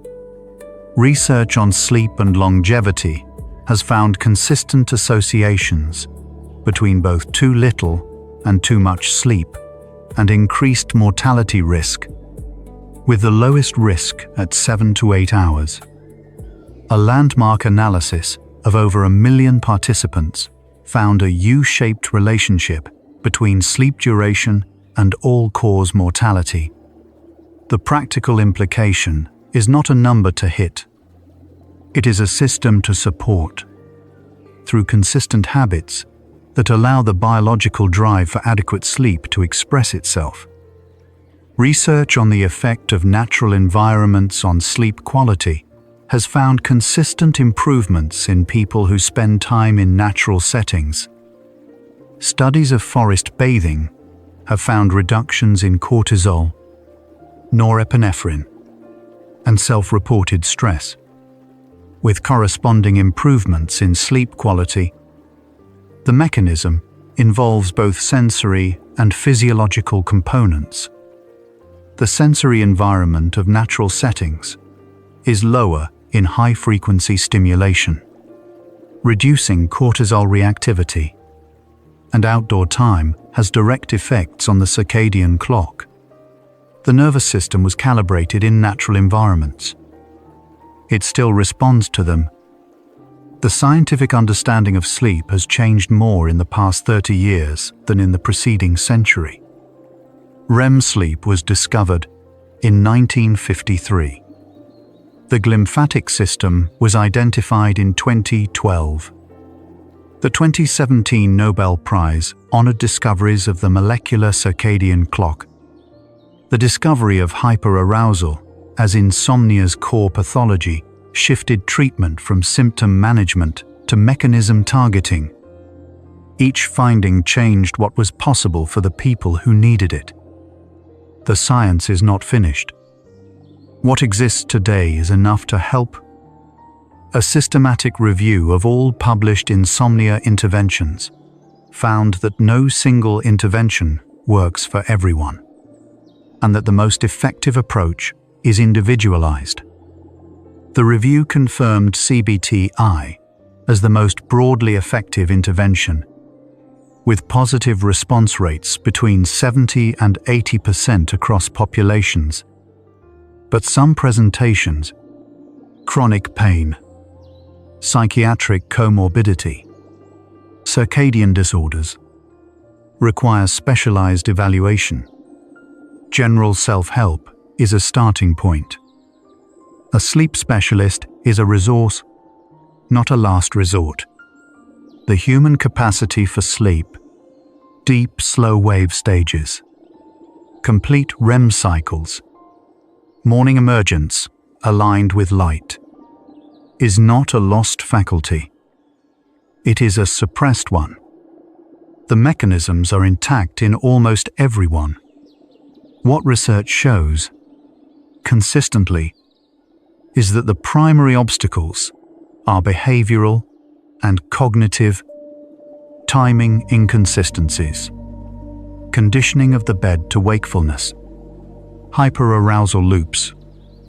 Research on sleep and longevity has found consistent associations between both too little and too much sleep and increased mortality risk, with the lowest risk at 7 to 8 hours. A landmark analysis of over 1 million participants found a U-shaped relationship between sleep duration and all-cause mortality. The practical implication is not a number to hit. It is a system to support, through consistent habits that allow the biological drive for adequate sleep to express itself. Research on the effect of natural environments on sleep quality has found consistent improvements in people who spend time in natural settings. Studies of forest bathing have found reductions in cortisol, norepinephrine, and self-reported stress, with corresponding improvements in sleep quality. The mechanism involves both sensory and physiological components. The sensory environment of natural settings is lower in high-frequency stimulation, reducing cortisol reactivity, and outdoor time has direct effects on the circadian clock. The nervous system was calibrated in natural environments. It still responds to them. The scientific understanding of sleep has changed more in the past 30 years than in the preceding century. REM sleep was discovered in 1953. The glymphatic system was identified in 2012. The 2017 Nobel Prize honored discoveries of the molecular circadian clock. The discovery of hyperarousal as insomnia's core pathology shifted treatment from symptom management to mechanism targeting. Each finding changed what was possible for the people who needed it. The science is not finished. What exists today is enough to help. A systematic review of all published insomnia interventions found that no single intervention works for everyone, and that the most effective approach is individualized. The review confirmed CBT-I as the most broadly effective intervention, with positive response rates between 70 and 80% across populations. But some presentations, chronic pain, psychiatric comorbidity, circadian disorders, require specialized evaluation. General self-help is a starting point. A sleep specialist is a resource, not a last resort. The human capacity for sleep, deep slow wave stages, complete REM cycles, morning emergence aligned with light, is not a lost faculty. It is a suppressed one. The mechanisms are intact in almost everyone. What research shows, consistently, is that the primary obstacles are behavioral and cognitive, timing inconsistencies, conditioning of the bed to wakefulness, hyperarousal loops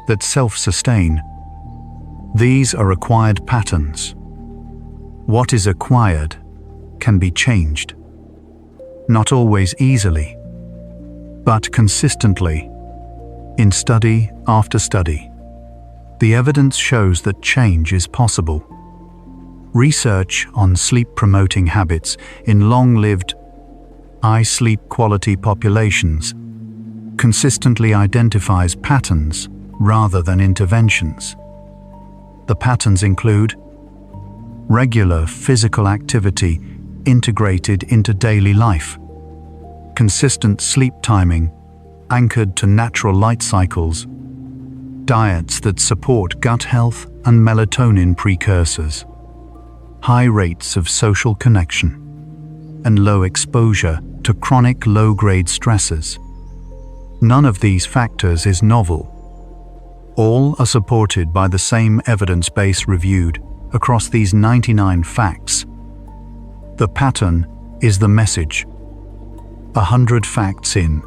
that self-sustain. These are acquired patterns. What is acquired can be changed, not always easily, but consistently, in study after study. The evidence shows that change is possible. Research on sleep-promoting habits in long-lived, high-sleep quality populations consistently identifies patterns rather than interventions. The patterns include regular physical activity integrated into daily life, consistent sleep timing anchored to natural light cycles, diets that support gut health and melatonin precursors, high rates of social connection, and low exposure to chronic low-grade stressors. None of these factors is novel. All are supported by the same evidence base reviewed across these 99 facts. The pattern is the message. 100 facts in,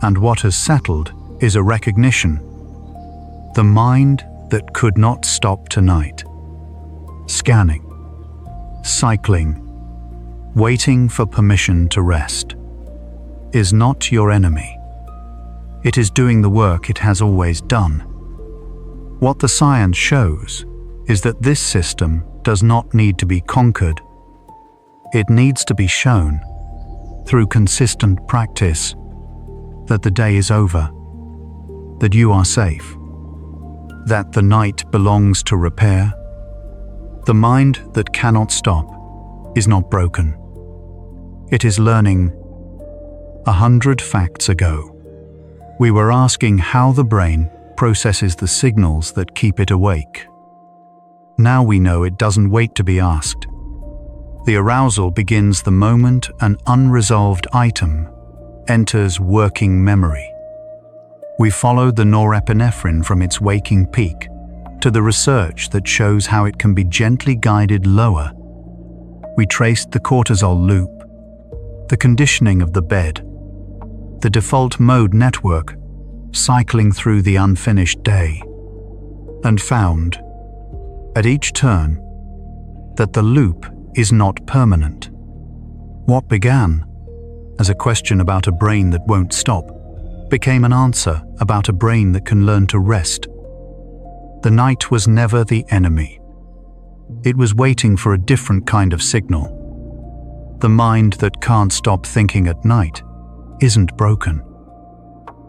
and what has settled is a recognition. The mind that could not stop tonight. Scanning, cycling, waiting for permission to rest, is not your enemy. It is doing the work it has always done. What the science shows is that this system does not need to be conquered. It needs to be shown, through consistent practice, that the day is over, that you are safe, that the night belongs to repair. The mind that cannot stop is not broken. It is learning. 100 facts ago, we were asking how the brain processes the signals that keep it awake. Now we know it doesn't wait to be asked. The arousal begins the moment an unresolved item enters working memory. We followed the norepinephrine from its waking peak to the research that shows how it can be gently guided lower. We traced the cortisol loop, the conditioning of the bed, the default mode network cycling through the unfinished day, and found, at each turn, that the loop is not permanent. What began as a question about a brain that won't stop became an answer about a brain that can learn to rest. The night was never the enemy. It was waiting for a different kind of signal. The mind that can't stop thinking at night isn't broken.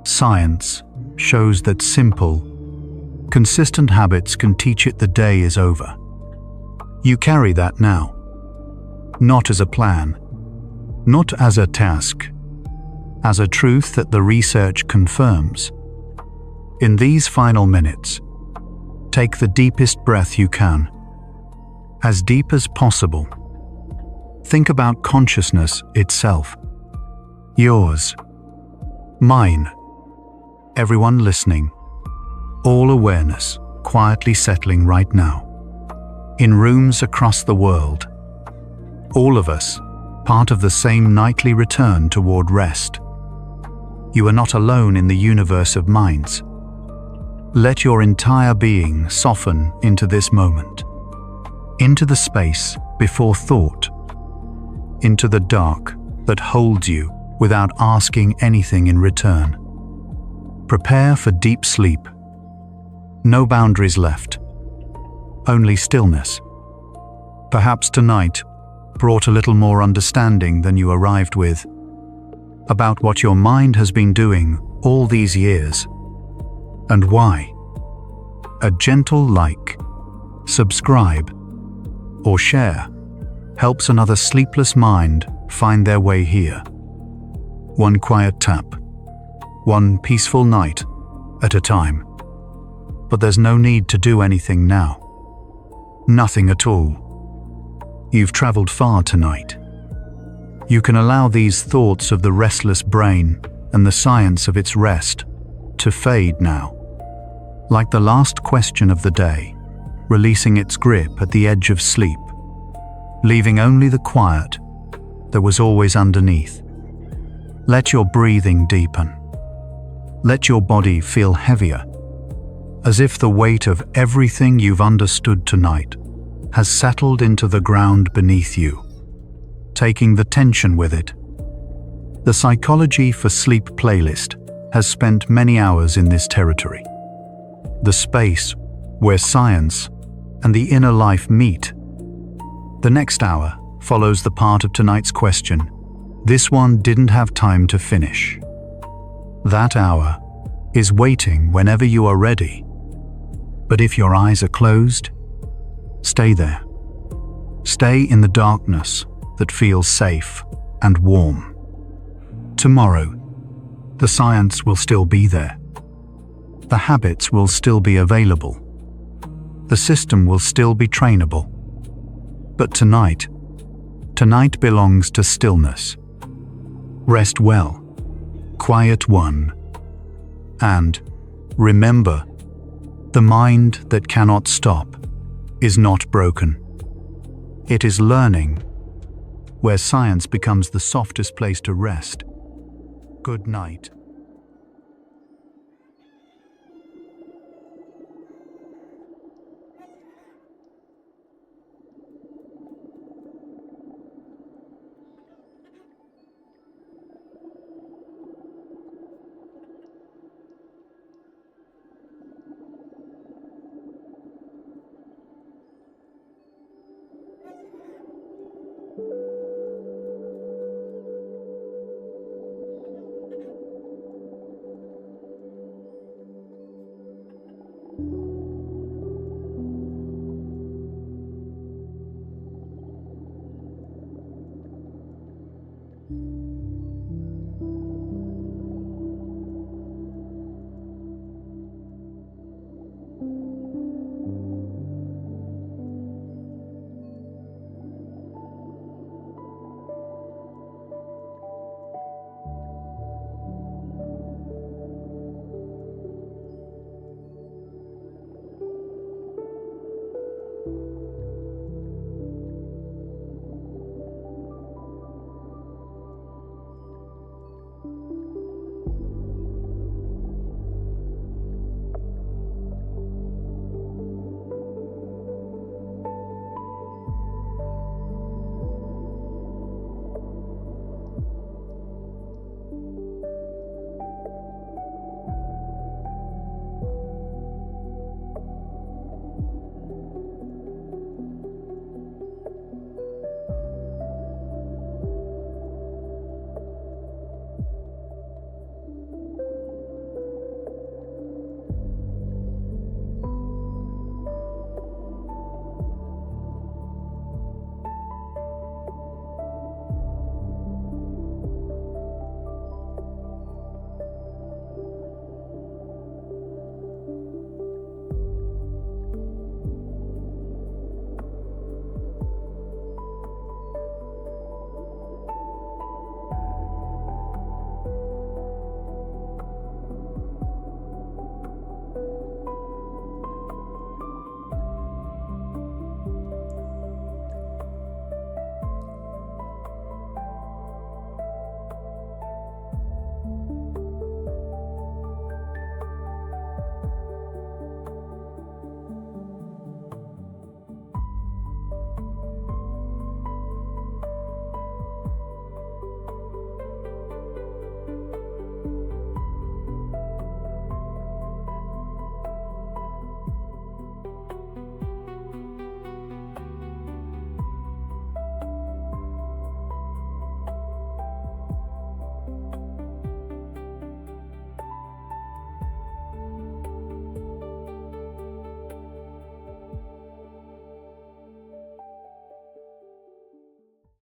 Science shows that simple, consistent habits can teach it the day is over. You carry that now, not as a plan, not as a task, as a truth that the research confirms. In these final minutes, take the deepest breath you can, as deep as possible. Think about consciousness itself. Yours, mine, everyone listening, all awareness quietly settling right now. In rooms across the world, all of us, part of the same nightly return toward rest. You are not alone in the universe of minds. Let your entire being soften into this moment, into the space before thought, into the dark that holds you without asking anything in return. Prepare for deep sleep. No boundaries left, only stillness. Perhaps tonight brought a little more understanding than you arrived with, about what your mind has been doing all these years, and why. A gentle like, subscribe, or share helps another sleepless mind find their way here. One quiet tap, one peaceful night at a time. But there's no need to do anything now. Nothing at all. You've traveled far tonight. You can allow these thoughts of the restless brain and the science of its rest to fade now, like the last question of the day, releasing its grip at the edge of sleep, leaving only the quiet that was always underneath. Let your breathing deepen. Let your body feel heavier, as if the weight of everything you've understood tonight has settled into the ground beneath you, taking the tension with it. The Psychology for Sleep playlist has spent many hours in this territory, the space where science and the inner life meet. The next hour follows the part of tonight's question this one didn't have time to finish. That hour is waiting whenever you are ready. But if your eyes are closed, stay there. Stay in the darkness that feels safe and warm. Tomorrow, the science will still be there. The habits will still be available. The system will still be trainable. But tonight belongs to stillness. Rest well, quiet one, and remember, the mind that cannot stop is not broken. It is learning, where science becomes the softest place to rest. Good night.